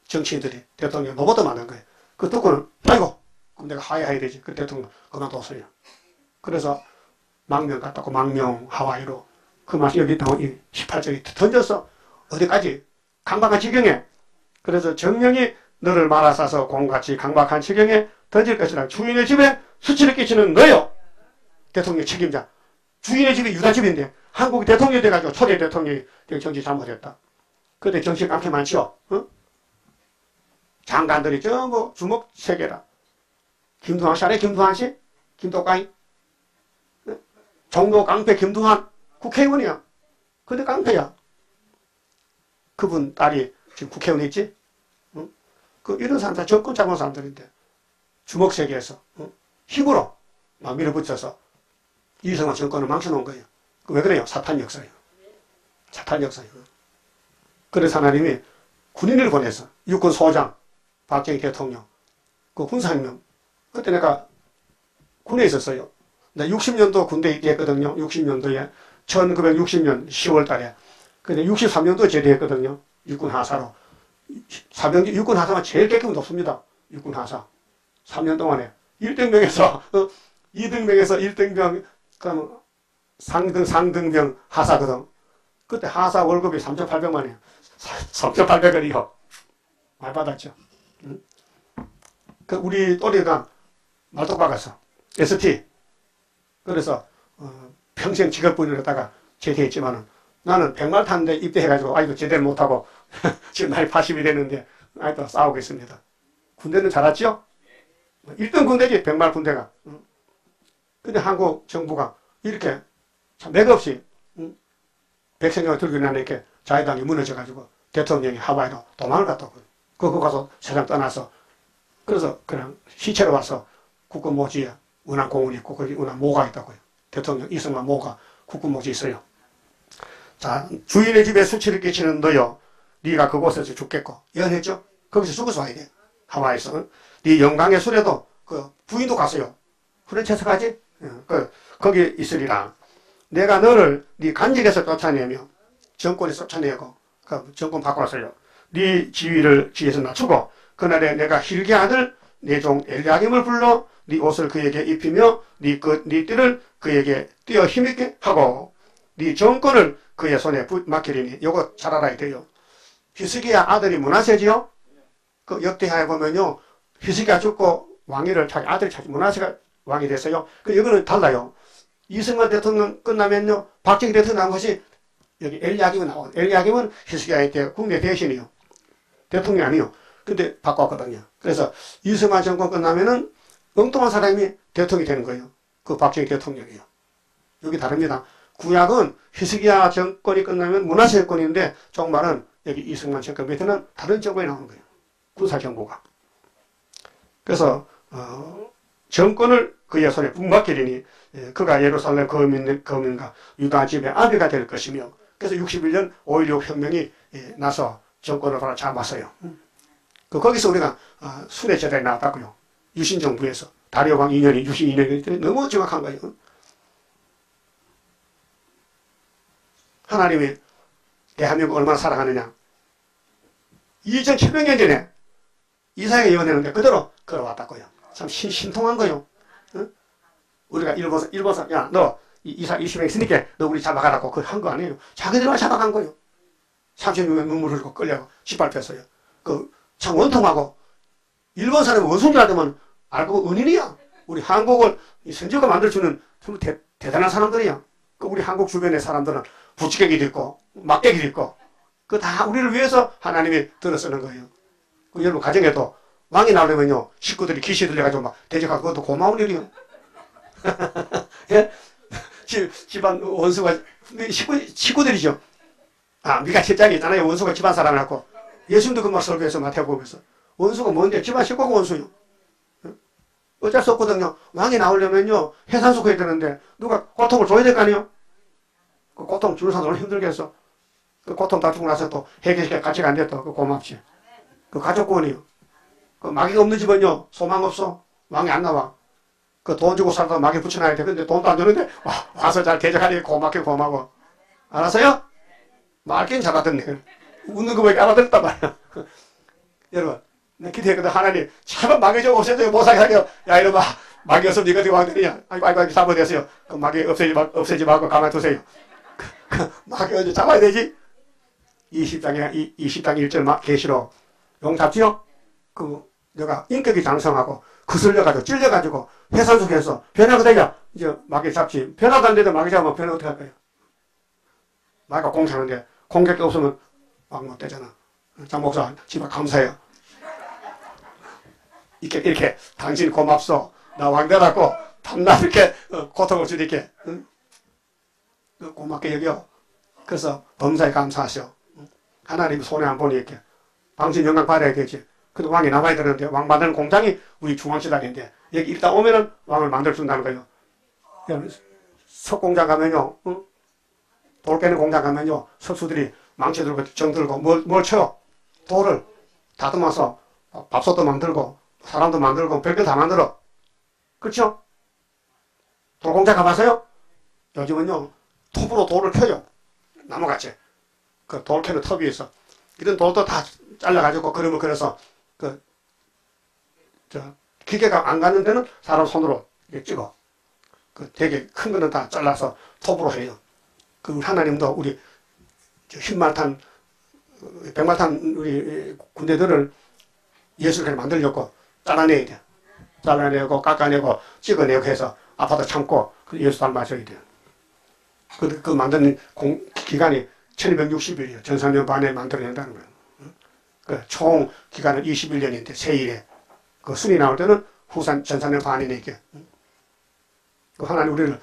S1: 정치인들이 대통령 로봇도 만든 거예요. 그 듣고는 아이고 그럼 내가 하야해야 되지. 그 대통령 그만뒀어요. 그래서 망명 갔다고 망명 하와이로 그 맛이 여기 나온 18절이 던졌어. 어디까지? 강박한 지경에. 그래서 정령이 너를 말아싸서 공같이 강박한 지경에 던질 것이라. 주인의 집에 수치를 끼치는 너요. 대통령 책임자. 주인의 집이 유다 집인데 한국이 대통령이 돼가지고 초대 대통령이 정치 잘못했다. 그때 정치 깡패 많죠. 어? 장관들이 전부 주먹 세계라. 김두한 씨 알아요? 김두한 씨? 김도까이? 종로 깡패 김두한 국회의원이야. 근데 깡패야. 그분 딸이 지금 국회의원 있지? 응? 그 이런 사람 다 정권 잡은 사람들인데 주먹 세계에서 힘으로 막 밀어붙여서 이승만 정권을 망쳐놓은 거예요. 왜 그래요? 사탄 역사예요. 사탄 역사예요. 그래서 하나님이 군인을 보내서 육군 소장 박정희 대통령 그 군사혁명 그때 내가 군에 있었어요. 나 60년도 군대에 입대했거든요. 60년도에 1960년 10월 달에 근데 63년도에 제대했거든요. 육군 하사로. 사병기 육군 하사만 제일 계급이 높습니다. 육군 하사. 3년 동안에 1등병에서 2등병에서 1등병 그럼 상등병 하사거든. 그때 하사 월급이 3,800만이에요. 3,800원이요. 많이 받았죠. 응? 그 우리 또래가 말뚝 박았어. ST. 그래서 평생 직업군을 했다가 제대했지만은 나는 100말 탔는데 입대해가지고 아직도 제대를 못하고 지금 나이 80이 됐는데 아직도 싸우고 있습니다. 군대는 잘 왔죠? 1등 군대지 100말 군대가. 근데 한국 정부가 이렇게 참 맥없이 백성경을 들고 나니까 자유당이 무너져가지고 대통령이 하와이로 도망을 갔다고. 그거 가서 세상 떠나서 그래서 그냥 시체로 와서 국군 모지에 운항공원이 있고 거기 운항 모가 있다고요. 대통령 이승만 모가 국군 모지 있어요. 자, 주인의 집에 수치를 끼치는 너요. 네가 그곳에서 죽겠고. 예언했죠? 거기서 죽어서 와야 돼. 하와이에서. 네 영광의 수레도 그 부인도 갔어요. 프랜차이스 가지? 거기 있으리라. 내가 너를 네 간직에서 쫓아내며 정권에서 쫓아내고 그 정권 바꿔왔어요. 네 지위를 지에서 낮추고 그날에 내가 힐기 아들 내 종 엘리야김을 불러 네 옷을 그에게 입히며 네 띠를 그에게 띄어 힘있게 하고 네 정권을 그의 손에 맡기리니 요거 잘 알아야 돼요. 히스기야 아들이 므낫세지요. 그 역대하에 보면요. 히스기야 죽고 왕위를 자기 아들이 차지 므낫세가 왕이 됐어요. 그 이거는 달라요. 이승만 대통령 끝나면요. 박정희 대통령 나온 것이 여기 엘리야김이 나와요. 엘리야김은 히스기야의 때 국내 대신이요. 대통령이 아니요. 근데 바꿨거든요. 그래서 이승만 정권 끝나면은 엉뚱한 사람이 대통령이 되는 거예요. 그 박정희 대통령이요. 여기 다릅니다. 구약은 히스기야 정권이 끝나면 므낫세 정권인데 종말은 여기 이승만 정권 밑에는 다른 정권이 나오는 거예요. 군사정부가. 그래서 정권을 그의 손에 맡기리니 그가 예루살렘 거민과 유다 집의 아비가 될 것이며 그래서 61년 5.16 혁명이 나서 정권을 바로 잡았어요. 거기서 우리가 순회 제도에 나왔다고요. 유신정부에서 다리오 왕 2년이 유신 2년이기 때문에 너무 정확한 거예요. 하나님이 대한민국 얼마나 사랑하느냐. 2700년 전에 이사야가 예언했는데 그대로 걸어왔다고요. 참 신통한 거요. 응? 우리가 일본 사람, 야, 너 이사 20명 있으니까 너 우리 잡아가라고 그 한 거 아니에요. 자기들만 잡아간 거요. 36명 눈물 흘리고 끌려 짓밟혔어요. 참 원통하고 일본 사람이 원수인 줄 알면 알고 은인이야. 우리 한국을 선조가 만들어주는 정말 대단한 사람들이야. 우리 한국 주변의 사람들은 부치객이도 있고 막대기도 있고 그 다 우리를 위해서 하나님이 들어 쓰는 거예요. 여러분 가정에도 왕이 나오려면요 식구들이 기시 들려가지고 막 대적하고 그것도 고마운 일이요. 예? 집안 원수가 식구들이죠. 미가 7장에 있잖아요. 원수가 집안 사람이라고. 예수님도 그 말 설교해서 마태복음에서 원수가 뭔데 집안 식구가 원수요. 어쩔 수 없거든요. 왕이 나오려면요 해산수고해야 되는데 누가 고통을 줘야 될 거 아니에요. 그 고통 주는 사람 너무 힘들겠어. 그 고통 다 주고 나서 또 해결시켜 같이 안 됐다. 그 고맙지. 그 가족구원이요. 그 마귀가 없는 집은요 소망 없어. 왕이 안 나와. 그 돈 주고 살다 마귀 붙여놔야 돼. 근데 돈도 안 주는데 와서 잘 대적하니 고맙게 고마워. 알았어요? 말긴 잘 알아듣네. 웃는 거 보니까 알아듣단 말이야. 여러분 내 기대했거든. 하나님 제발 마귀 좀 없애줘요. 못 살게 하게요. 야 이놈아 마귀 없으면 네가 어떻게 왕되느냐. 아이고 잘못했어요. 그 마귀 없애지 말고 가만히 두세요. 마귀 언제 잡아야 되지? 20장에 1절 계시록 용 잡지요? 내가 인격이 장성하고 거슬려가지고 찔려가지고 해산속에서 변화가 이제 마귀 잡지. 변화도 안 되도 마귀 잡으면 변화 어떻게 할까요? 마귀가 공차는데 공격이 없으면 막 못 되잖아. 장 목사 집에 감사해요. 이렇게 당신 고맙소. 나 왕되라고 탐나 이렇게 고통을 주니까 응? 고맙게 여겨. 그래서 범사에 감사하시오. 하나님 손에 안 보니 이렇게 당신 영광 받아야 되지. 근데 왕이 나와야 되는데 왕 만드는 공장이 우리 중앙시당인데 여기 일단 오면은 왕을 만들어준다는 거예요. 석공장 가면요, 응? 돌 깨는 공장 가면요, 석수들이 망치 들고 정 들고 뭘 쳐요? 돌을 다듬어서 밥솥도 만들고 사람도 만들고 별걸 다 만들어. 그렇죠? 돌공장 가봤어요? 요즘은요 톱으로 돌을 켜요. 나무같이 그 돌 캐는 톱이 있어. 이런 돌도 다 잘라가지고 그러면 그래서 기계가 안 가는 데는 사람 손으로 이렇게 찍어. 되게 큰 거는 다 잘라서 톱으로 해요. 하나님도 우리 흰말탄, 백말탄 우리 군대들을 예수를 만들려고 잘라내야 돼. 잘라내고 깎아내고 찍어내고 해서 아파도 참고 예수 닮아줘야 돼요. 그 만드는 기간이 1260일이에요. 전사년 반에 만들어낸다는 거예요. 총 기간은 21년인데 세일에 순위 나올 때는 전사년 반이니까. 하나님 우리를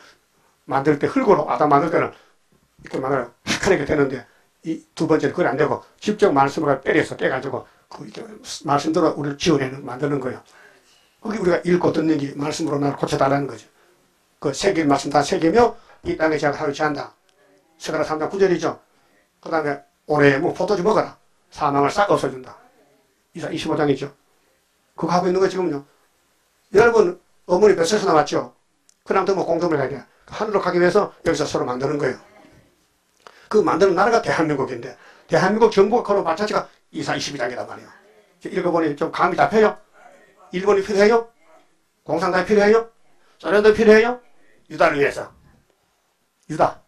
S1: 만들 때 흙으로 아담 만들 때는 이렇게 만들어 탁하게 되는데 이 두 번째는 그건 안 되고 직접 말씀을 빼가지고 말씀대로 우리를 지어내는 만드는 거예요. 거기 우리가 읽고 듣는 게 말씀으로 나를 고쳐달라는 거죠. 새길 말씀 다 새기며 이 땅에 제가 하루 지한다. 스가랴 3장 9절이죠. 그 다음에 올해 포도주 먹어라. 사망을 싹 없애준다. 이사 25장이죠. 그거 하고 있는 거 지금요. 여러분 어머니 뱃속에서 나왔죠. 그 다음부터 공동을 가야 돼. 하늘로 가기 위해서 여기서 서로 만드는 거예요. 그 만드는 나라가 대한민국인데 대한민국 정부가 그런 말 자체가 이사 22장이란 말이에요. 읽어보니 좀 감이 잡혀요? 일본이 필요해요? 공산당이 필요해요? 소련도 필요해요? 유다를 위해서. 유다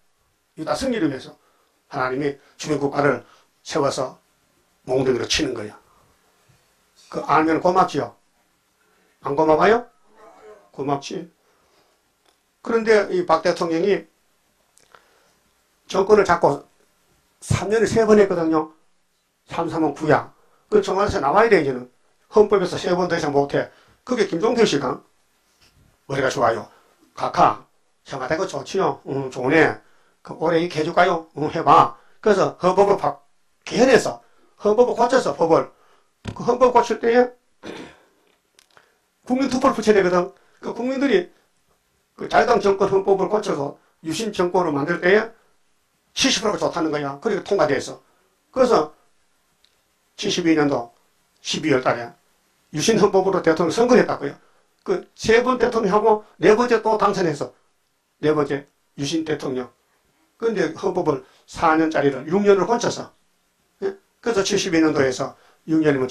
S1: 승리를 위해서. 하나님이 주민국가를 세워서 몽둥이로 치는 거야. 그 알면 고맙지요? 안 고마워요? 고맙지. 그런데 이 박 대통령이 정권을 잡고 3년에 3번 했거든요. 3, 3은 9야. 그 정관에서 나와야 돼, 이제는. 헌법에서 3번 더 이상 못해. 그게 김종필 씨가 머리가 좋아요. 각하, 청와대가 좋지요. 좋네. 그 올해 이렇게 해줄까요? 해봐. 그래서 헌법을 개헌해서 헌법을 고쳐서 법을 그 헌법 고칠 때에 국민투표를 붙여야 되거든. 그 국민들이 그 자유당 정권 헌법을 고쳐서 유신 정권을 만들 때에 70%가 좋다는 거야. 그리고 통과돼서. 그래서 72년도 12월 달에 유신 헌법으로 대통령 선거를 했다고요. 그 3번 대통령하고 4번째 또 당선해서 4번째 유신 대통령. 그런데 헌법을 4년짜리를 6년을 고쳐서. 예? 그래서 72년도에서 6년이면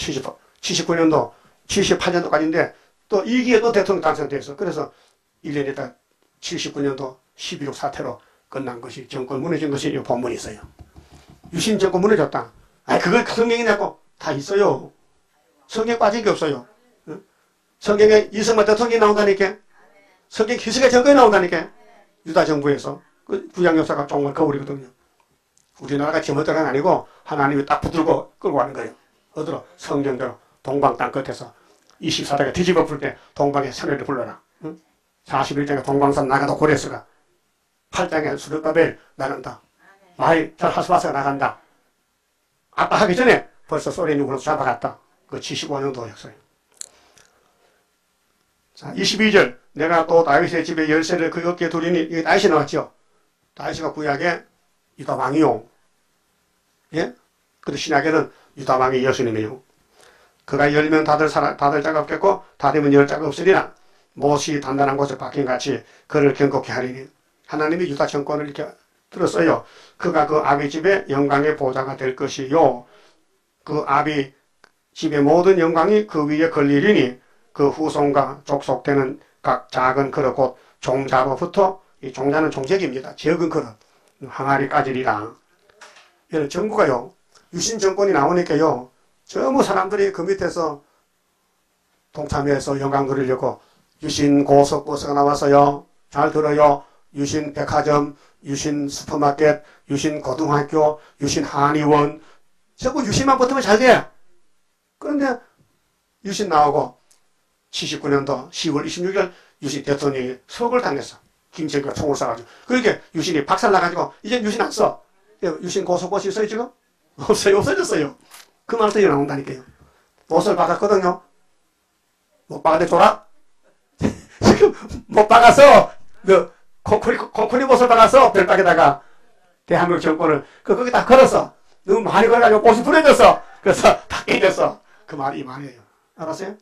S1: 79년도, 78년도까지인데 또 2기에 또 대통령 당선돼서 그래서 1년 있다 79년도 11.6 사태로 끝난 것이 정권 무너진 것이 이 본문이 있어요. 유신 정권 무너졌다. 그걸 성경에 내고 다 있어요. 성경 빠진 게 없어요. 성경에 이승만 대통령이 나온다니까. 성경 희석의 정권이 나온다니까. 유다 정부에서. 그 구약 역사가 정말 거울이거든요. 우리나라가 지멋대로는 아니고 하나님이 딱 붙들고 끌고 가는 거예요. 어디로? 성경대로 동방 땅 끝에서 24대가 뒤집어 풀 때 동방의 선회를 불러라. 41장에 동방산 나가도 고레스가 8장에 수르바벨 나간다. 마이 잘 하스바스가 나간다. 아까 하기 전에 벌써 소련이 우리로 잡아갔다. 그 75년도 역사예요. 자, 22절. 내가 또 다윗의 집에 열쇠를 그 어깨에 두리니, 이게 다윗이 나왔죠. 다윗이가 구약에 유다 왕이요. 예? 그리고 신약에는 유다 왕이 예수님이요. 그가 열면 다들 자가 없겠고, 닫으면 열 자가 없으리라. 못이 단단한 곳에 박힌 같이 그를 경고케 하리니. 하나님이 유다 정권을 이렇게 들었어요. 그가 그 아비 집의 영광의 보좌가 될 것이요. 그 아비 집의 모든 영광이 그 위에 걸리리니 그 후손과 족속되는 각 작은 그릇 곧 종자로부터 이 종자는 종적입니다. 적은 그릇 항아리까지리라. 이런 정부가요. 유신 정권이 나오니까요. 전부 사람들이 그 밑에서 동참해서 영광 누리려고 유신 고속버스가 나왔어요. 잘 들어요. 유신 백화점, 유신 슈퍼마켓, 유신 고등학교, 유신 한의원 전부 유신만 붙으면 잘 돼. 그런데 유신 나오고 79년도 10월 26일 유신 대통령이 석을 당했어. 김정일가 총을 쏴가지고. 그러니까 유신이 박살나가지고 이제 유신 안 써. 유신 고속버스 있어요 지금? 없어요. 없어졌어요. 그 말도 나온다니까요. 못을 박았거든요. 못 박았는데 줘라? 지금 못 박아서 코코리 못을 박아서 별박에다가 대한민국 정권을 거기 다 걸었어. 너무 많이 걸어가지고 옷이 부러졌어. 그래서 다 깨졌어. 그 말이 이 말이에요. 알았어요?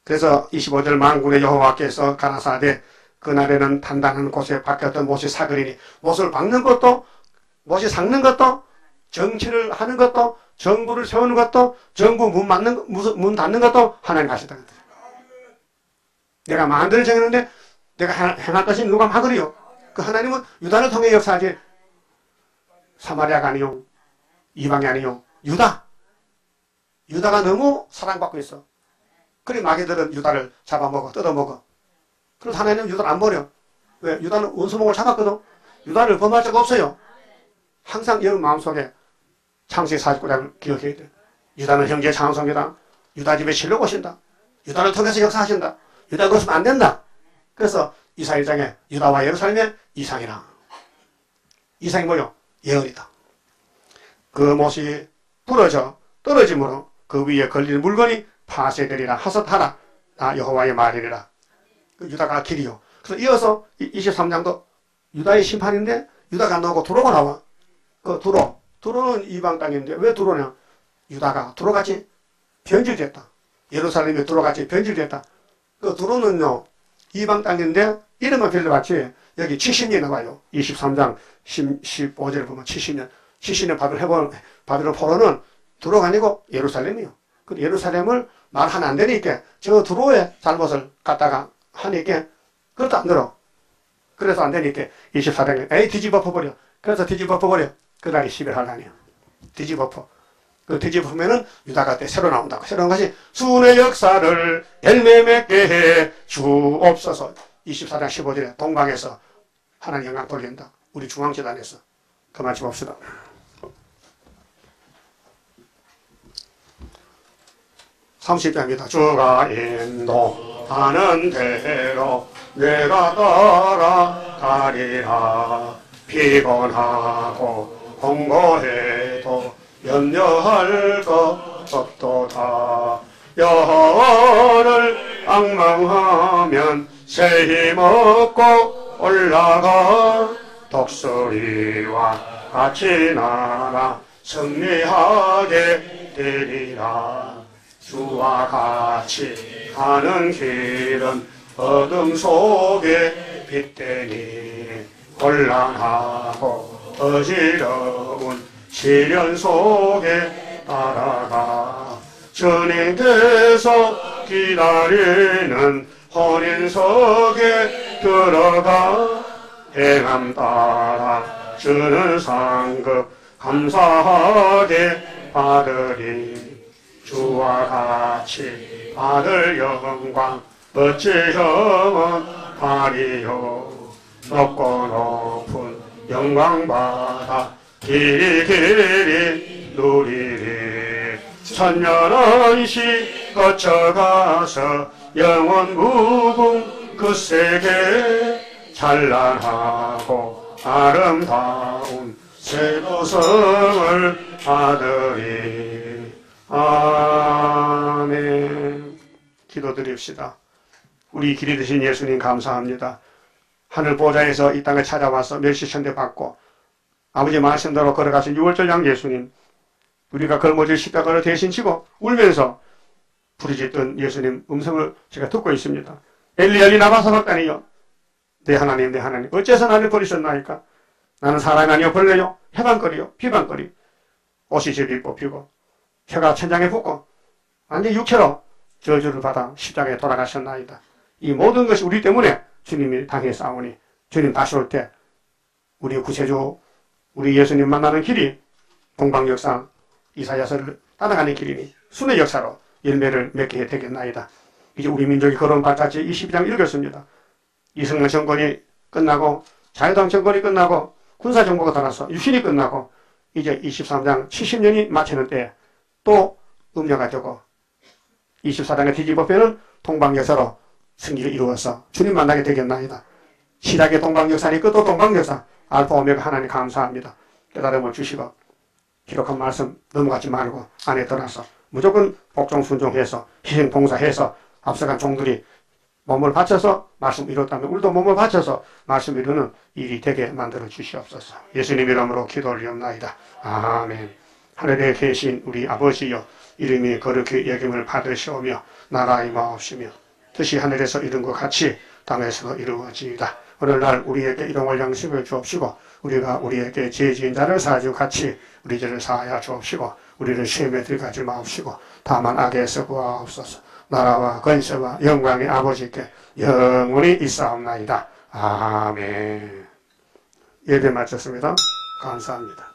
S1: 그래서 25절 만군의 여호와께서 가라사대 그날에는 단단한 곳에 박혔던 못이 사그리니 못을 박는 것도 못이 삭는 것도 정치를 하는 것도 정부를 세우는 것도 정부 문 닫는 것도 하나님 하시다. 내가 만들어 정했는데 내가 행할 것이 누가 막으리요. 그 하나님은 유다를 통해 역사하지 사마리아가 아니요. 이방이 아니요. 유다가 너무 사랑받고 있어. 그래 마귀들은 유다를 잡아먹어 뜯어먹어. 그래서 하나님은 유다를 안 버려. 왜? 유다는 원수목을 잡았거든. 유다를 범할 적 없어요. 항상 여러분 마음속에 창세기 49장을 기억해야 돼. 유다는 형제의 장성이다. 유다 집에 실로 오신다. 유다를 통해서 역사하신다. 유다 그것은 안 된다. 그래서 이사 1장에 유다와 예루살렘의 이상이라. 이상이 뭐요? 예언이다. 그 못이 부러져 떨어짐으로 그 위에 걸리는 물건이 파쇄되리라 하섯하라. 여호와의 말이리라. 그 유다가 길이요. 그래서 이어서 23장도 유다의 심판인데 유다가 나오고 두로가 나와. 그 두로는 이방 땅인데 왜 두로냐? 유다가 두로같이 변질됐다. 예루살렘이 두로같이 변질됐다. 그 두로는요 이방 땅인데 이름만 빌려봤지 여기 70년이 나와요. 23장 15절을 보면 70년. 70년 바벨론 포로는 두로가 아니고 예루살렘이요. 그 예루살렘을 말하면 안 되니까 저 두로의 잘못을 갖다가 하니까 그것도 안 들어. 그래서 안 되니까 24장에 에이 뒤집어 버려. 그래서 뒤집어버려. 그날이 10일 한란이야. 뒤집어버. 그 뒤집으면은 유다가 때 새로 나온다고. 새로운 것이 순의 역사를 열매 맺게 해 주옵소서. 24장 15절에 동방에서 하나님 영광 돌린다. 우리 중앙재단에서. 그만 봅시다. (30장입니다) 주가 인도하는 대로 내가 따라가리라. 피곤하고 공고해도 염려할 것 없도다. 여호와를 앙망하면 새 힘 얻고 올라가. 독수리와 같이 날아 승리하게 되리라. 주와 같이 가는 길은 어둠 속에 빛되니 곤란하고 어지러운 시련 속에 따라가. 주님께서 기다리는 혼인석에 들어가. 행함 따라 주는 상급 감사하게 받으리. 주와 같이 받을 영광 어찌 형은 하리요. 높고 높은 영광 받아 길이 누리리. 천년원시 거쳐가서 영원 무궁 그 세계 찬란하고 아름다운 새 도성을 받으리. 아멘. 기도드립시다. 우리 길이 되신 예수님 감사합니다. 하늘 보좌에서 이 땅에 찾아와서 멸시천대 받고 아버지 말씀대로 걸어가신 6월절 양 예수님, 우리가 걸머질 십자가를 대신 지고 울면서 부르짖던 예수님 음성을 제가 듣고 있습니다. 엘리 엘리 나마 사박다니요. 내 하나님 내 하나님 어째서 나를 버리셨나이까. 나는 사람이 아니요 벌레요 해방거리요 비방거리. 옷이 제비 뽑히고 혀가 천장에 붙고 완전히 육체로 저주를 받아 십자가에 돌아가셨나이다. 이 모든 것이 우리 때문에 주님이 당했사오니 주님 다시 올 때 우리 구세주 우리 예수님 만나는 길이 동방역사 이사야서를 따라가는 길이니 순의 역사로 열매를 맺게 되겠나이다. 이제 우리 민족이 걸어온 발자취 22장 읽었습니다. 이승만 정권이 끝나고 자유당 정권이 끝나고 군사정부가 돌아서 유신이 끝나고 이제 23장 70년이 마치는 때에 또 음료가 되고 24장의 뒤집어펴는 동방역사로 승리를 이루어서 주님 만나게 되겠나이다. 시작의 동방역사니 끝도 동방역사. 알파 오메가 하나님 감사합니다. 깨달음을 주시고 기록한 말씀 넘어가지 말고 안에 들어서 무조건 복종 순종해서 희생 봉사해서 앞서간 종들이 몸을 바쳐서 말씀 이뤘다면 우리도 몸을 바쳐서 말씀 이루는 일이 되게 만들어 주시옵소서. 예수님 이름으로 기도 올리옵나이다. 아멘. 하늘에 계신 우리 아버지여, 이름이 거룩히 여김을 받으시오며 나라의 마옵시며 뜻이 하늘에서 이룬 것 같이 땅에서도 이루어지이다. 오늘날 우리에게 일용할 양식을 주옵시고 우리가 우리에게 죄 지은 자를 사하지 같이 우리 죄를 사하여 주옵시고 우리를 시험에 들어가지 마옵시고 다만 악에서 구하옵소서. 나라와 권세와 영광의 아버지께 영원히 있사옵나이다. 아멘. 예배 마쳤습니다. 감사합니다.